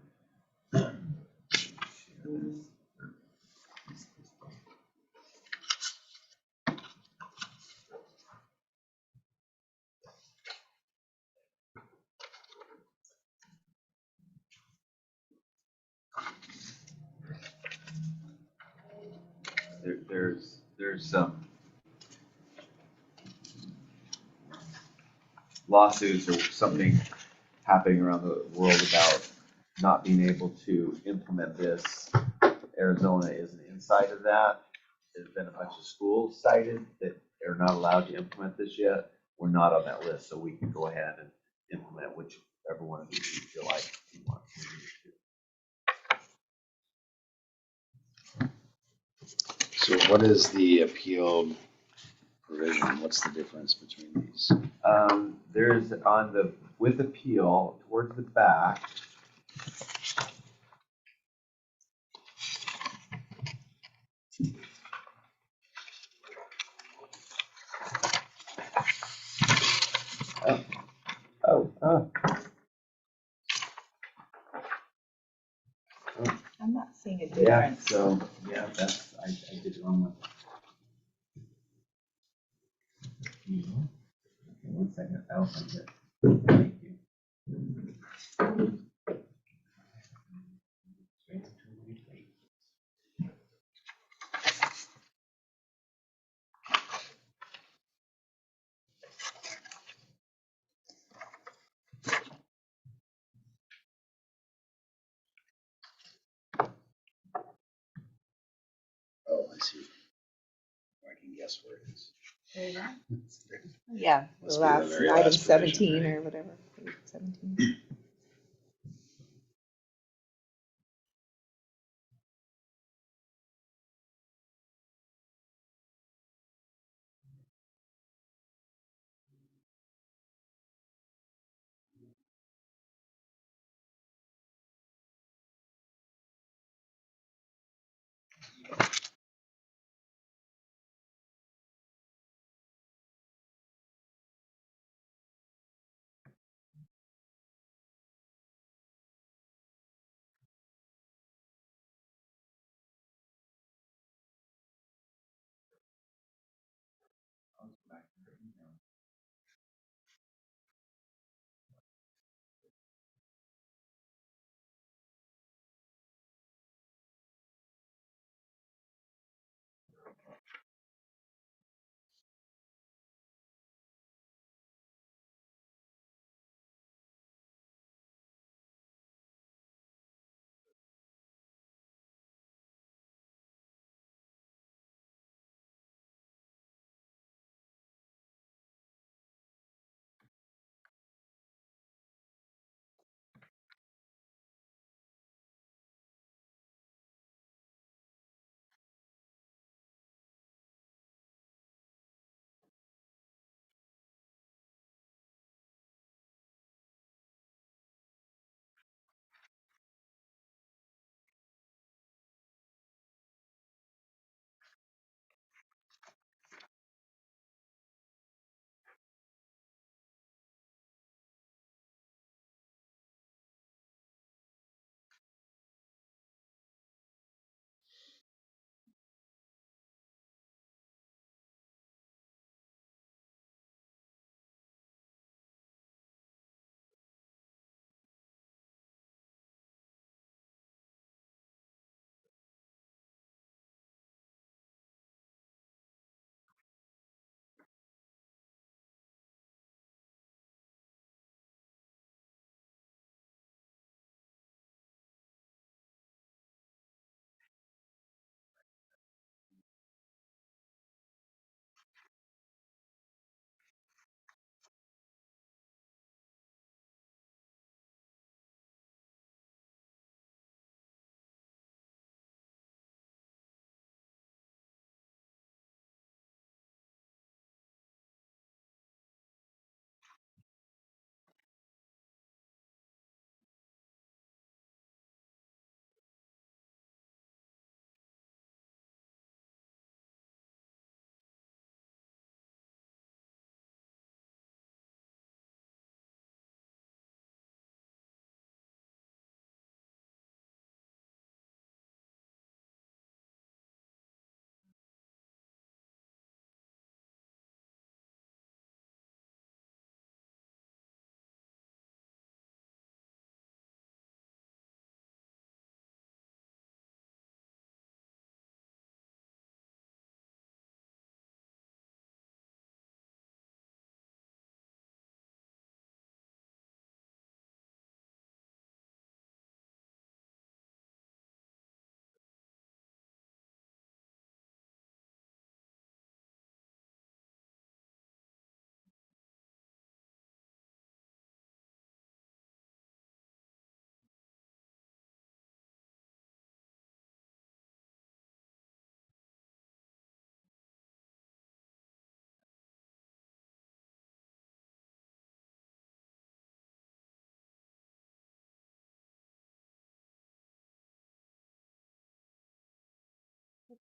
[SPEAKER 3] There's some lawsuits or something happening around the world about not being able to implement this. Arizona isn't inside of that. There's been a bunch of schools cited that are not allowed to implement this yet. We're not on that list, so we can go ahead and implement whichever one of these you feel like you want to do.
[SPEAKER 4] So what is the appealed provision? What's the difference between these?
[SPEAKER 3] There's on the with appeal towards the back. Oh.
[SPEAKER 1] I'm not seeing a
[SPEAKER 3] Yeah,
[SPEAKER 1] difference.
[SPEAKER 3] so, yeah, that's, I did it wrong one. Okay, one second, I'll find it. Thank you.
[SPEAKER 4] Oh, I see. I can guess where it is.
[SPEAKER 5] There you go.
[SPEAKER 1] Yeah, the
[SPEAKER 4] Must be the
[SPEAKER 1] last
[SPEAKER 4] very
[SPEAKER 1] item
[SPEAKER 4] last provision,
[SPEAKER 1] 17
[SPEAKER 4] right?
[SPEAKER 1] or whatever. 17.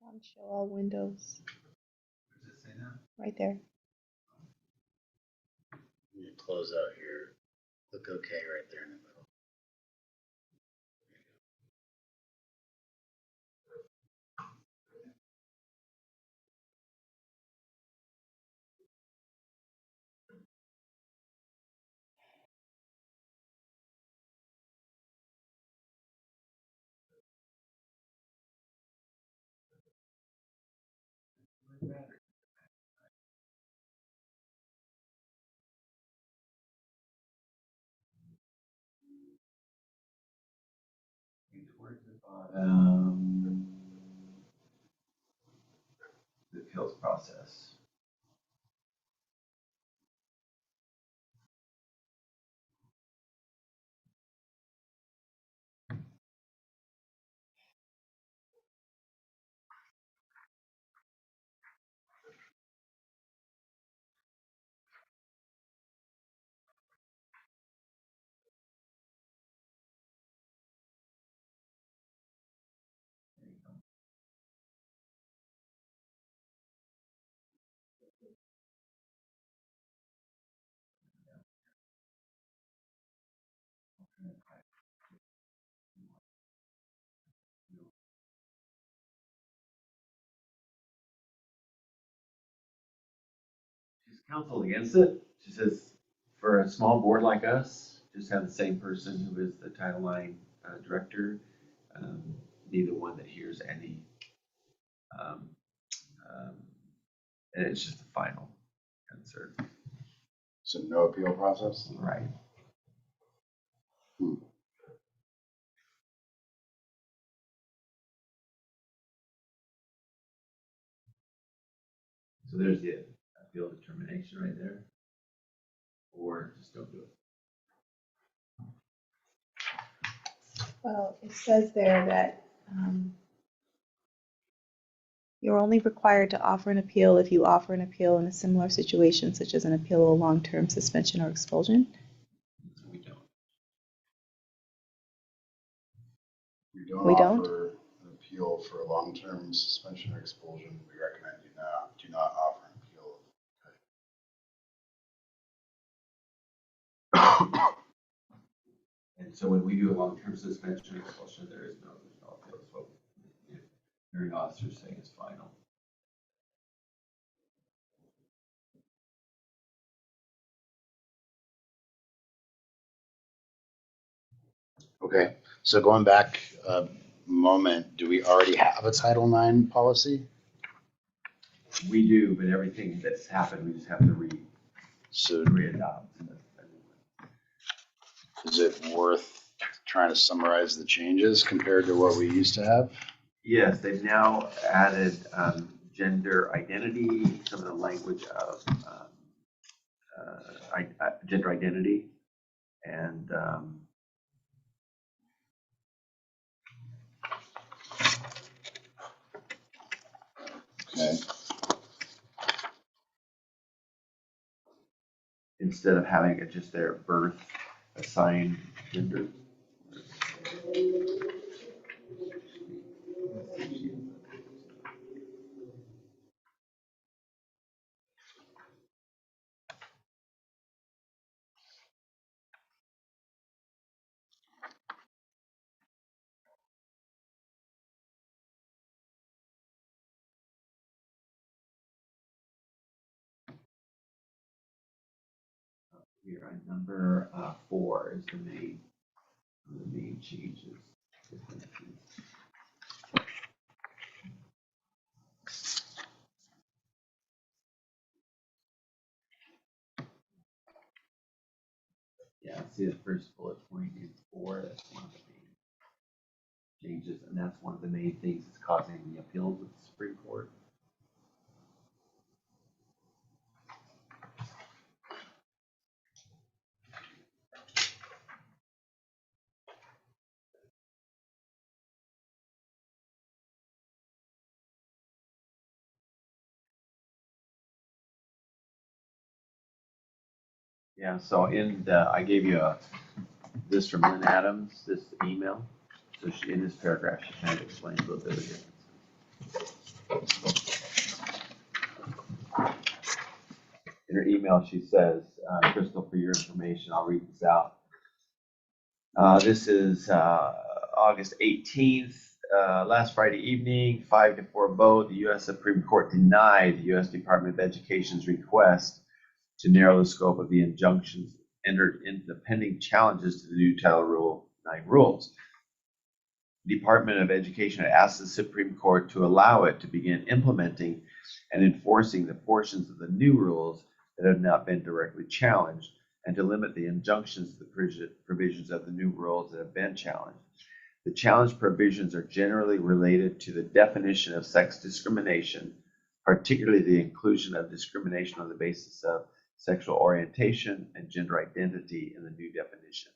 [SPEAKER 1] On show all windows,
[SPEAKER 3] Does it say that?
[SPEAKER 1] right there.
[SPEAKER 4] You close out here. Look okay right there in the middle.
[SPEAKER 3] Towards the the appeals process. She's counsel against it. She says, for a small board like us, just have the same person who is the Title IX director, be the one that hears any, um, um, and it's just the final answer.
[SPEAKER 4] So no appeal process?
[SPEAKER 3] Right. So there's the appeal determination right there. Or just don't do it.
[SPEAKER 1] Well, it says there that you're only required to offer an appeal if you offer an appeal in a similar situation, such as an appeal of a long-term suspension or expulsion.
[SPEAKER 3] We don't.
[SPEAKER 4] We
[SPEAKER 1] don't?
[SPEAKER 4] offer an appeal for a long-term suspension or expulsion. We recommend you do not offer an appeal.
[SPEAKER 3] And so when we do a long-term suspension or expulsion, there's no appeal. It's what the hearing officers say is final.
[SPEAKER 4] Okay, so going back a moment, do we already have a Title IX policy?
[SPEAKER 3] We do, but everything that's happened, we just have to
[SPEAKER 4] So
[SPEAKER 3] re-adopt.
[SPEAKER 4] is it worth trying to summarize the changes compared to what we used to have?
[SPEAKER 3] Yes, they've now added gender identity, some of the language of gender identity, and
[SPEAKER 4] Okay.
[SPEAKER 3] instead of having it just their birth assigned gender. Here on number 4 is the main changes. Yeah, see the first bullet point in 4, that's one of the main changes, and that's one of the main things that's causing the appeals with the Supreme Court. Yeah, so I gave you this from Lynn Adams, this email. So in this paragraph, she kind of explains a little bit of the difference. in her email, she says, Crystal, for your information, I'll read this out. This is August 18th, last Friday evening, 5-4 vote. The U.S. Supreme Court denied the U.S. Department of Education's request to narrow the scope of the injunctions entered into the pending challenges to the new Title IX rules. The Department of Education had asked the Supreme Court to allow it to begin implementing and enforcing the portions of the new rules that have not been directly challenged, and to limit the injunctions to the provisions of the new rules that have been challenged. The challenged provisions are generally related to the definition of sex discrimination, particularly the inclusion of discrimination on the basis of sexual orientation and gender identity in the new definition.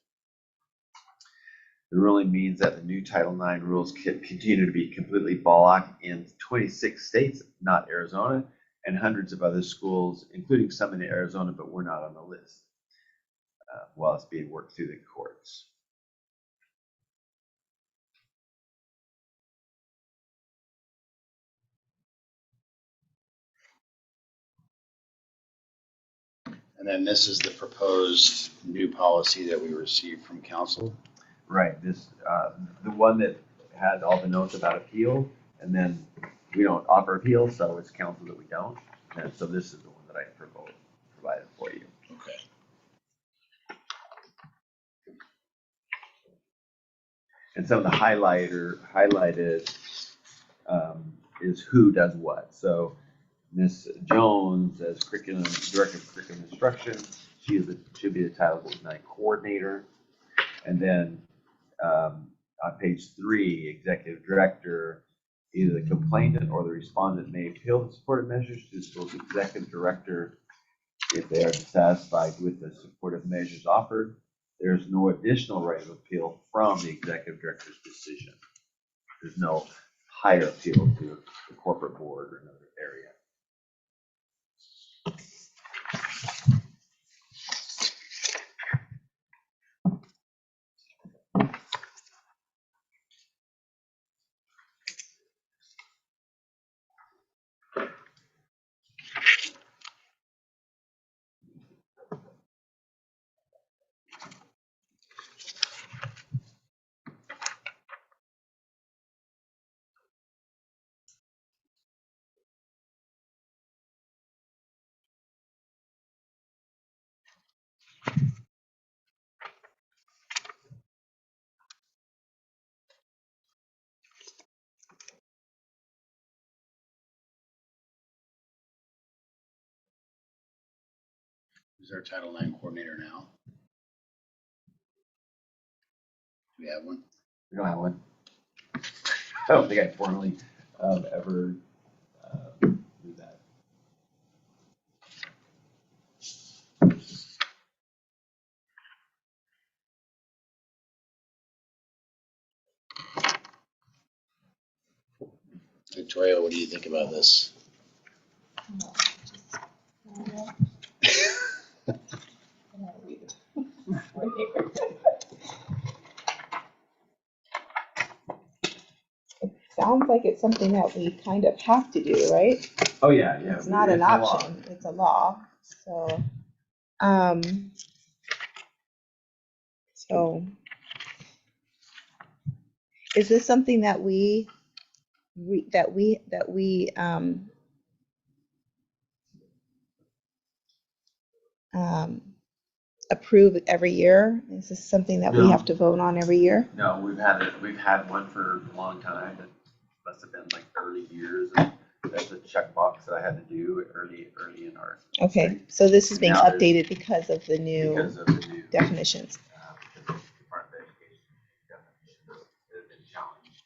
[SPEAKER 3] The ruling means that the new Title IX rules continue to be completely blocked in 26 states, not Arizona, and hundreds of other schools, including some in Arizona, but we're not on the list, while it's being worked through the courts.
[SPEAKER 4] And then this is the proposed new policy that we received from council.
[SPEAKER 3] Right, this, the one that had all the notes about appeal, and then we don't offer appeal, so it's council that we don't. And so this is the one that I provided for you.
[SPEAKER 4] Okay.
[SPEAKER 3] And some of the highlighted is who does what. So Ms. Jones, as Director of Curriculum Instruction, should be the Title IX coordinator. And then on page 3, Executive Director, either the complainant or the respondent may appeal the supportive measures to the school's executive director if they are dissatisfied with the supportive measures offered. There's no additional right of appeal from the executive director's decision. There's no higher appeal to the corporate board or another area.
[SPEAKER 4] Who's our Title IX coordinator now? Do we have one?
[SPEAKER 3] We don't have one. I don't think I formally ever do that.
[SPEAKER 4] Victoria, what do you think about this?
[SPEAKER 1] Sounds like it's something that we kind of have to do, right?
[SPEAKER 3] Oh, yeah, yeah.
[SPEAKER 1] It's not an
[SPEAKER 3] a law.
[SPEAKER 1] option, it's a law. So, is this something that we approve every year? Is this something that we
[SPEAKER 3] No.
[SPEAKER 1] have to vote on every year?
[SPEAKER 3] No, we've had one for a long time. It must have been like early years. And that's a checkbox that I had to do early in our.
[SPEAKER 1] Okay, so this is being
[SPEAKER 3] Now there's-
[SPEAKER 1] updated because of the new
[SPEAKER 3] Because of the new
[SPEAKER 1] definitions.
[SPEAKER 3] because the Department of Education definitions that have been challenged.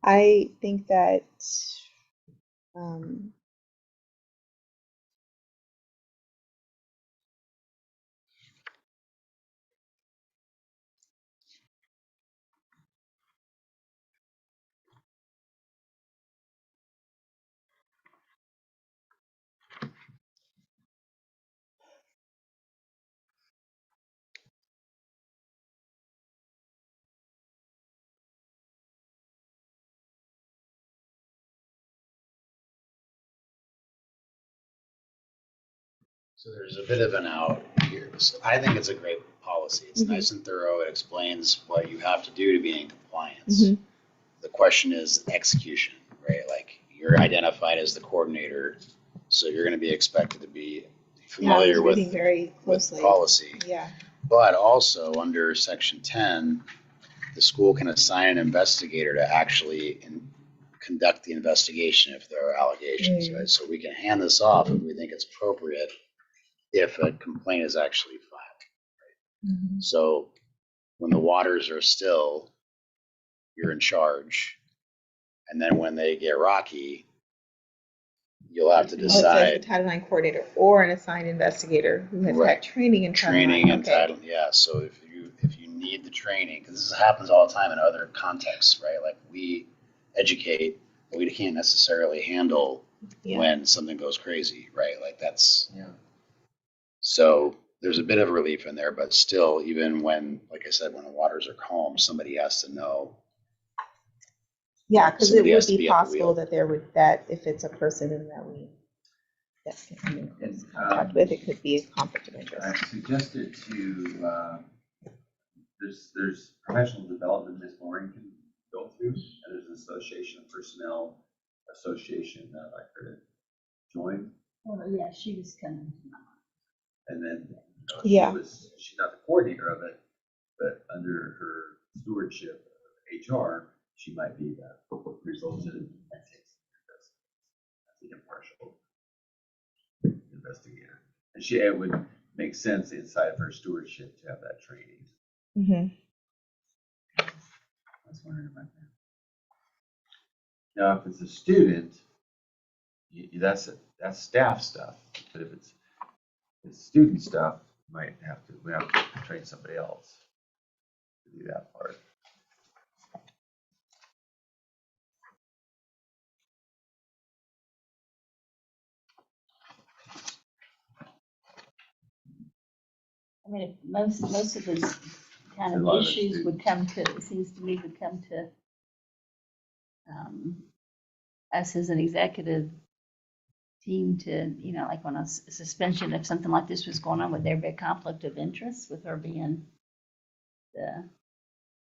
[SPEAKER 1] I think that um,
[SPEAKER 4] So there's a bit of an out here. So I think it's a great policy. It's
[SPEAKER 1] Mhm.
[SPEAKER 4] nice and thorough. It explains what you have to do to be in compliance.
[SPEAKER 1] Mhm.
[SPEAKER 4] The question is execution, right? Like you're identified as the coordinator, so you're going to be expected to be
[SPEAKER 1] Yeah, I was
[SPEAKER 4] familiar with
[SPEAKER 1] reading very
[SPEAKER 4] with
[SPEAKER 1] closely.
[SPEAKER 4] policy.
[SPEAKER 1] Yeah.
[SPEAKER 4] But also under section 10, the school can assign an investigator to actually conduct the investigation if there are allegations, right? So we can hand this off if we think it's appropriate if a complaint is actually filed.
[SPEAKER 1] Mhm.
[SPEAKER 4] So when the waters are still, you're in charge. And then when they get rocky, you'll have to
[SPEAKER 1] Oh, it says the
[SPEAKER 4] decide.
[SPEAKER 1] Title IX coordinator or an assigned investigator who has
[SPEAKER 4] Right.
[SPEAKER 1] had training in Title
[SPEAKER 4] Training
[SPEAKER 1] IX.
[SPEAKER 4] and title, yeah. So if you need the training, because this happens all the time in other contexts, right? Like we educate, but we can't necessarily handle
[SPEAKER 1] Yeah.
[SPEAKER 4] when something goes crazy, right? Like that's
[SPEAKER 3] Yeah.
[SPEAKER 4] so there's a bit of relief in there, but still, even when, like I said, when the waters are calm, somebody has to know.
[SPEAKER 1] Yeah, because it
[SPEAKER 4] Somebody
[SPEAKER 1] would
[SPEAKER 4] has to
[SPEAKER 1] be
[SPEAKER 4] be at the
[SPEAKER 1] possible
[SPEAKER 4] wheel.
[SPEAKER 1] that there would, that if it's a person in that we come in close contact with, it could be a conflict of interest.
[SPEAKER 3] I've suggested to, there's professional development Ms. Moran can go through, and there's an association of personnel association that I'd like her to join.
[SPEAKER 5] Well, yeah, she was coming tonight.
[SPEAKER 3] And then,
[SPEAKER 1] Yeah.
[SPEAKER 3] she's not the coordinator of it, but under her stewardship of HR, she might be the resultant ethics the impartial investigator. And it would make sense inside of her stewardship to have that training.
[SPEAKER 1] Mhm.
[SPEAKER 3] I was wondering about that. Now, if it's a student, that's staff stuff. But if it's student stuff, we have to train somebody else to do that part.
[SPEAKER 5] I mean, most of these kind
[SPEAKER 3] A lot
[SPEAKER 5] of
[SPEAKER 3] of
[SPEAKER 5] issues would come to, it seems to me, would come to us as an executive team to, you know, like when a suspension, if something like this was going on, would there be a conflict of interest with her being the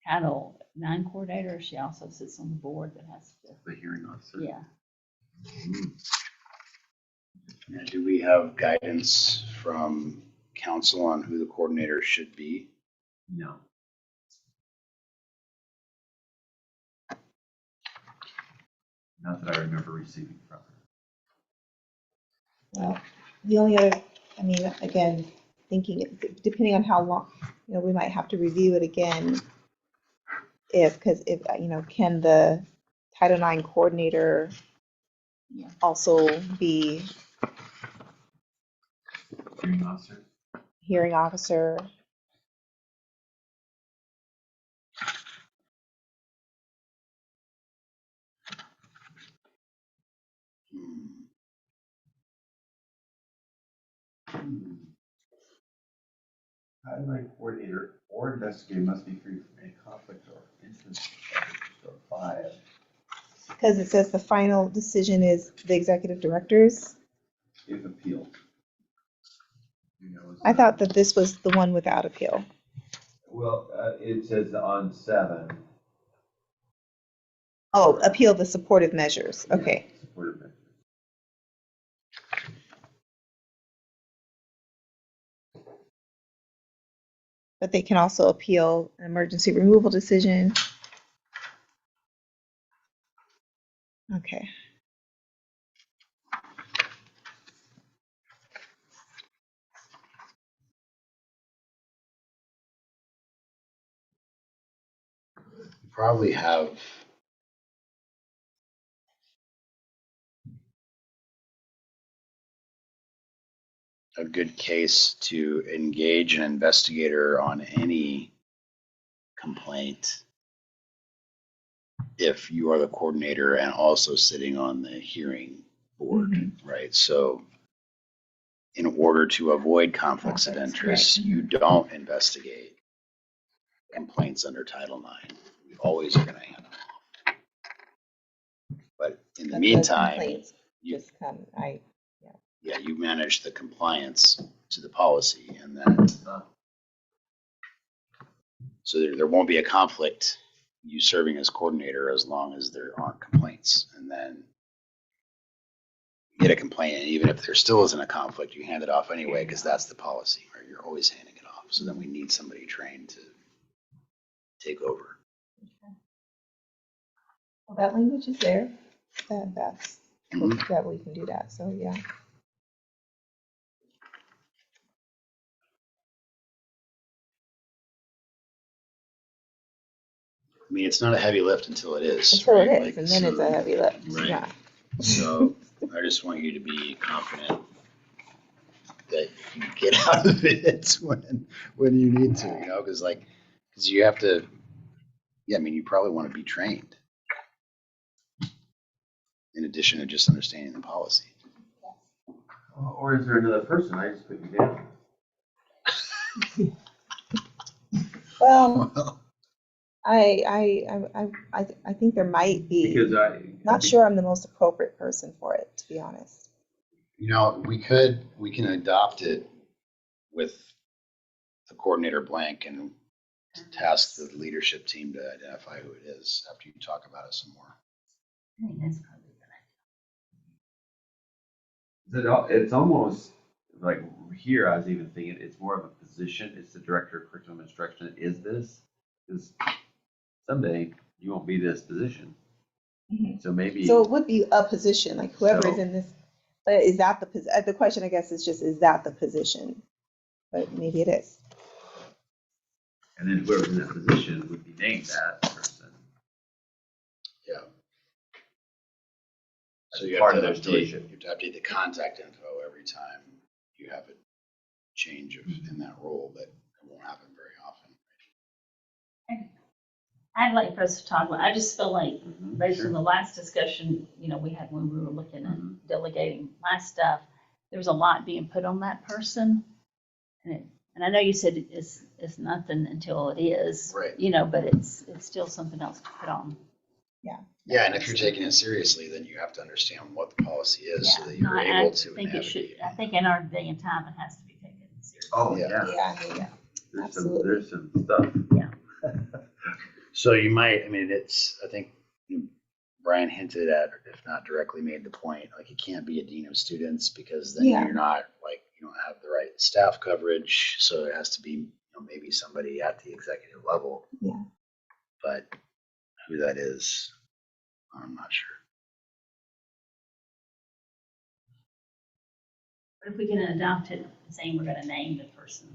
[SPEAKER 5] Title IX coordinator? She also sits on the board that has to,
[SPEAKER 3] The hearing officer.
[SPEAKER 5] yeah.
[SPEAKER 4] Now, do we have guidance from council on who the coordinator should be?
[SPEAKER 3] No. Not that I remember receiving from her.
[SPEAKER 1] Well, the only other, I mean, again, thinking, depending on how long, you know, we might have to review it again. Because if, you know, can the Title IX coordinator
[SPEAKER 5] Yeah.
[SPEAKER 1] also be
[SPEAKER 3] Hearing officer.
[SPEAKER 1] hearing officer?
[SPEAKER 3] Title IX coordinator or investigator must be free from any conflict or interest or bias.
[SPEAKER 1] Because it says the final decision is the executive director's.
[SPEAKER 3] If appealed. You know,
[SPEAKER 1] I thought that this was the one without appeal.
[SPEAKER 3] Well, it says on 7.
[SPEAKER 1] Oh, appeal the supportive measures. Okay.
[SPEAKER 3] Supportive measures.
[SPEAKER 1] But they can also appeal an emergency removal decision. Okay.
[SPEAKER 4] We probably have a good case to engage an investigator on any complaint if you are the coordinator and also sitting on the hearing board, right? So in order to avoid conflicts of interest, you don't investigate complaints under Title IX. We always are going to handle them. But in the
[SPEAKER 1] But
[SPEAKER 4] meantime,
[SPEAKER 1] complaints
[SPEAKER 4] you,
[SPEAKER 1] just come,
[SPEAKER 4] Yeah, you manage the compliance to the policy, and then so there won't be a conflict you serving as coordinator as long as there aren't complaints. And then you get a complaint, and even if there still isn't a conflict, you hand it off anyway because that's the policy, right? You're always handing it off. So then we need somebody trained to take over.
[SPEAKER 1] Well, that language is there. That's
[SPEAKER 4] Mhm.
[SPEAKER 1] that we can do that. So yeah.
[SPEAKER 4] I mean, it's not a heavy lift until it is.
[SPEAKER 1] Until it
[SPEAKER 4] right?
[SPEAKER 1] is,
[SPEAKER 4] Like,
[SPEAKER 1] and then
[SPEAKER 4] so-
[SPEAKER 1] it's a heavy lift.
[SPEAKER 4] Right.
[SPEAKER 1] Yeah.
[SPEAKER 4] So I just want you to be confident that you get out of it when you need to, you know, because you have to, yeah, I mean, you probably want to be trained in addition to just understanding the policy.
[SPEAKER 3] Or is there another person? I just put you down.
[SPEAKER 1] Well, I think there might be.
[SPEAKER 3] Because
[SPEAKER 1] Not sure I'm the most appropriate person for it, to be honest.
[SPEAKER 4] You know, we can adopt it with the coordinator blank and task the leadership team to identify who it is after you talk about it some more.
[SPEAKER 5] I think that's probably a good idea.
[SPEAKER 3] It's almost like here, I was even thinking it's more of a position. It's the director of curriculum instruction. Is this? Because someday you won't be this position.
[SPEAKER 1] Mhm.
[SPEAKER 3] So maybe.
[SPEAKER 1] So it would be a position, like whoever is
[SPEAKER 3] So-
[SPEAKER 1] in this. But is that the question? I guess is just is that the position? But maybe it is.
[SPEAKER 3] And then whoever's in that position would be named that person.
[SPEAKER 4] Yeah. So
[SPEAKER 3] As
[SPEAKER 4] you
[SPEAKER 3] part
[SPEAKER 4] have to
[SPEAKER 3] of their
[SPEAKER 4] update,
[SPEAKER 3] stewardship.
[SPEAKER 4] the contact info every time you have a change in that role, but it won't happen very often.
[SPEAKER 5] I'd like for us to talk about, I just feel like based
[SPEAKER 3] Sure.
[SPEAKER 5] on the last discussion, we had when we were looking at
[SPEAKER 3] Mhm.
[SPEAKER 5] delegating my stuff, there was a lot being put on that person. And I know you said it's nothing until it is.
[SPEAKER 4] Right.
[SPEAKER 5] But it's still something else to put on.
[SPEAKER 4] Yeah, and if you're taking it seriously, then you have to understand what the policy is so that
[SPEAKER 5] No,
[SPEAKER 4] you're
[SPEAKER 5] I
[SPEAKER 4] able to
[SPEAKER 5] think it should,
[SPEAKER 4] navigate.
[SPEAKER 5] I think in our day and time, it has to be taken seriously.
[SPEAKER 3] Oh,
[SPEAKER 4] Yeah.
[SPEAKER 3] yeah.
[SPEAKER 1] Yeah.
[SPEAKER 3] There's some stuff.
[SPEAKER 4] So you might, I mean, I think Brian hinted at, if not directly made the point, like it can't be a dean of students because then
[SPEAKER 1] Yeah.
[SPEAKER 4] you're not, like, you don't have the right staff coverage. So it has to be, maybe somebody at the executive level.
[SPEAKER 1] Yeah.
[SPEAKER 4] But who that is, I'm not sure.
[SPEAKER 5] But if we can adopt it, saying we're gonna name the person.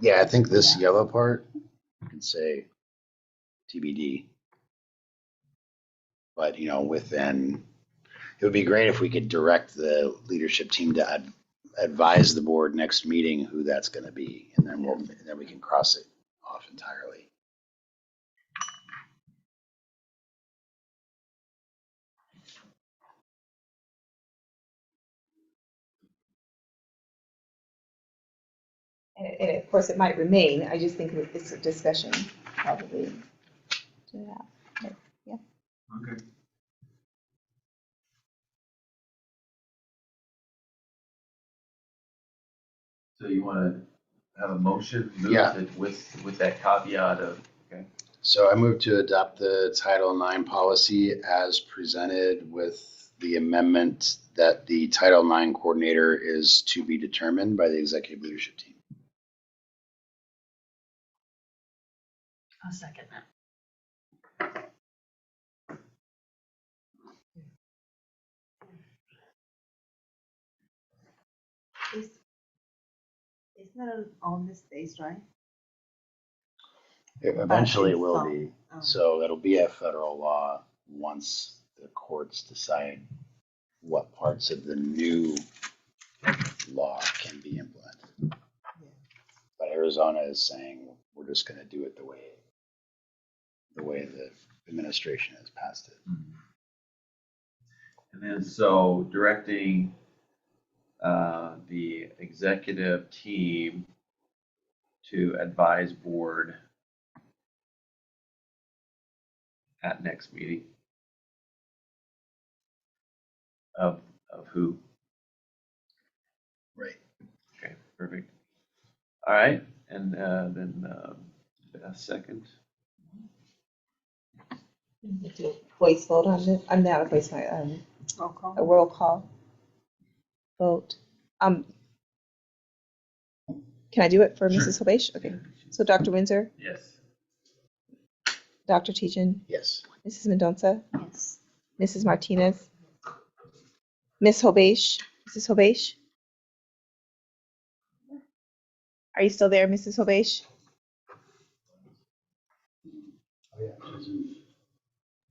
[SPEAKER 4] Yeah, I think this yellow part, you can say TBD. But, within, it would be great if we could direct the leadership team to advise the board next meeting who that's going to be, and then we can cross it off entirely.
[SPEAKER 1] And of course, it might remain. I just think it's a discussion probably to have. But, yeah.
[SPEAKER 3] Okay. So you want to have a motion moved
[SPEAKER 4] Yeah.
[SPEAKER 3] with that caveat of, okay.
[SPEAKER 4] So I move to adopt the Title IX policy as presented with the amendment that the Title IX coordinator is to be determined by the executive leadership team.
[SPEAKER 5] I'll second that.
[SPEAKER 7] It's not on this days, right?
[SPEAKER 4] Eventually it will
[SPEAKER 7] it's
[SPEAKER 4] be.
[SPEAKER 7] not.
[SPEAKER 4] So it'll be a federal law once the courts decide what parts of the new law can be implemented. But Arizona is saying we're just going to do it the way the administration has passed it.
[SPEAKER 3] And then so directing the executive team to advise board at next meeting of who? Perfect. All right, and then a second.
[SPEAKER 1] Voice vote on this. I'm not a voice vote.
[SPEAKER 5] Roll call.
[SPEAKER 1] A roll call vote. Can I do it for
[SPEAKER 3] Sure.
[SPEAKER 1] Mrs. Hobesh? Okay. So Dr. Windsor,
[SPEAKER 3] Yes.
[SPEAKER 1] Dr. Tietgen,
[SPEAKER 4] Yes.
[SPEAKER 1] Mrs. Mendonça,
[SPEAKER 5] Yes.
[SPEAKER 1] Mrs. Martinez, Miss Hobesh, Mrs. Hobesh. Are you still there, Mrs. Hobesh?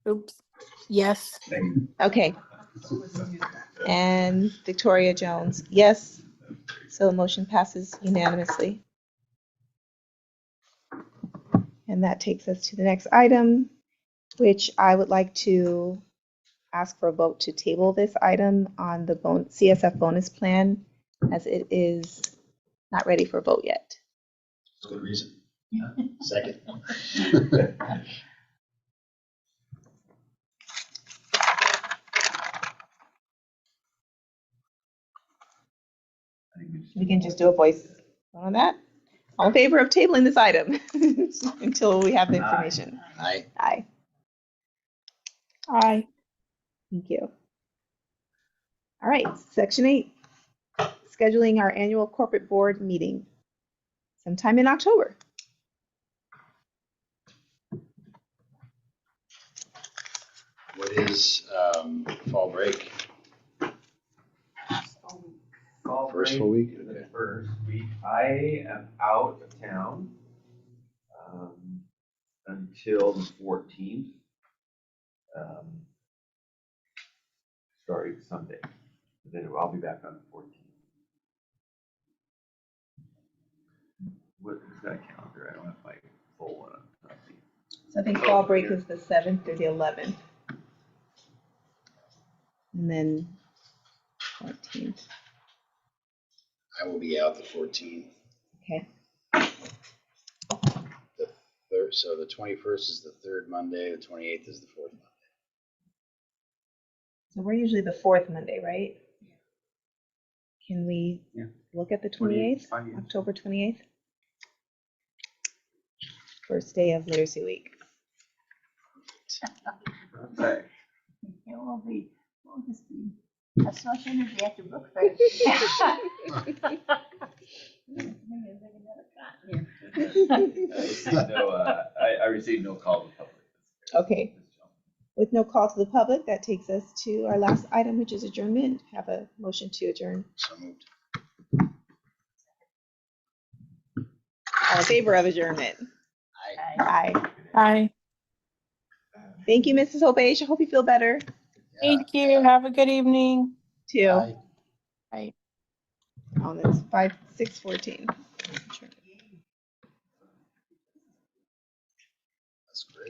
[SPEAKER 2] Oops. Yes.
[SPEAKER 1] Okay. And Victoria Jones, yes. So the motion passes unanimously. And that takes us to the next item, which I would like to ask for a vote to table this item on the CSF bonus plan, as it is not ready for vote yet.
[SPEAKER 4] Good reason. Second.
[SPEAKER 3] I think
[SPEAKER 1] We can just do a voice vote on that. All in favor of tabling this item until we have the information?
[SPEAKER 4] Aye.
[SPEAKER 1] Aye.
[SPEAKER 2] Aye.
[SPEAKER 1] Thank you. All right, section 8, scheduling our annual corporate board meeting sometime in October.
[SPEAKER 4] What is fall break?
[SPEAKER 3] Fall
[SPEAKER 4] First
[SPEAKER 3] break
[SPEAKER 4] full week?
[SPEAKER 3] is the
[SPEAKER 4] Okay.
[SPEAKER 3] first week. I am out of town until the 14th. Starting Sunday. Then I'll be back on the 14th. What is that calendar? I don't have my full one on top of me.
[SPEAKER 1] So I think fall break is the 7th or the 11th. And then 14th.
[SPEAKER 4] I will be out the 14th.
[SPEAKER 1] Okay.
[SPEAKER 4] The third, so the 21st is the third Monday, the 28th is the fourth Monday.
[SPEAKER 1] So we're usually the 4th Monday, right? Can we
[SPEAKER 3] Yeah.
[SPEAKER 1] look at the
[SPEAKER 3] 28th,
[SPEAKER 1] 28th,
[SPEAKER 3] fine, yeah.
[SPEAKER 1] October 28th? First day of Literacy Week.
[SPEAKER 3] Okay.
[SPEAKER 5] It will be, we'll just be a source energy after book fair.
[SPEAKER 3] I received no call to public.
[SPEAKER 1] Okay. With no call to the public, that takes us to our last item, which is adjournment. Have a motion to adjourn.
[SPEAKER 4] So moved.
[SPEAKER 1] All in favor of adjournment?
[SPEAKER 4] Aye.
[SPEAKER 1] Aye.
[SPEAKER 2] Aye.
[SPEAKER 1] Thank you, Mrs. Hobesh. I hope you feel better
[SPEAKER 2] Thank you. Have a good evening.
[SPEAKER 1] too.
[SPEAKER 4] Aye.
[SPEAKER 2] Bye.
[SPEAKER 1] Oh, that's 6:14.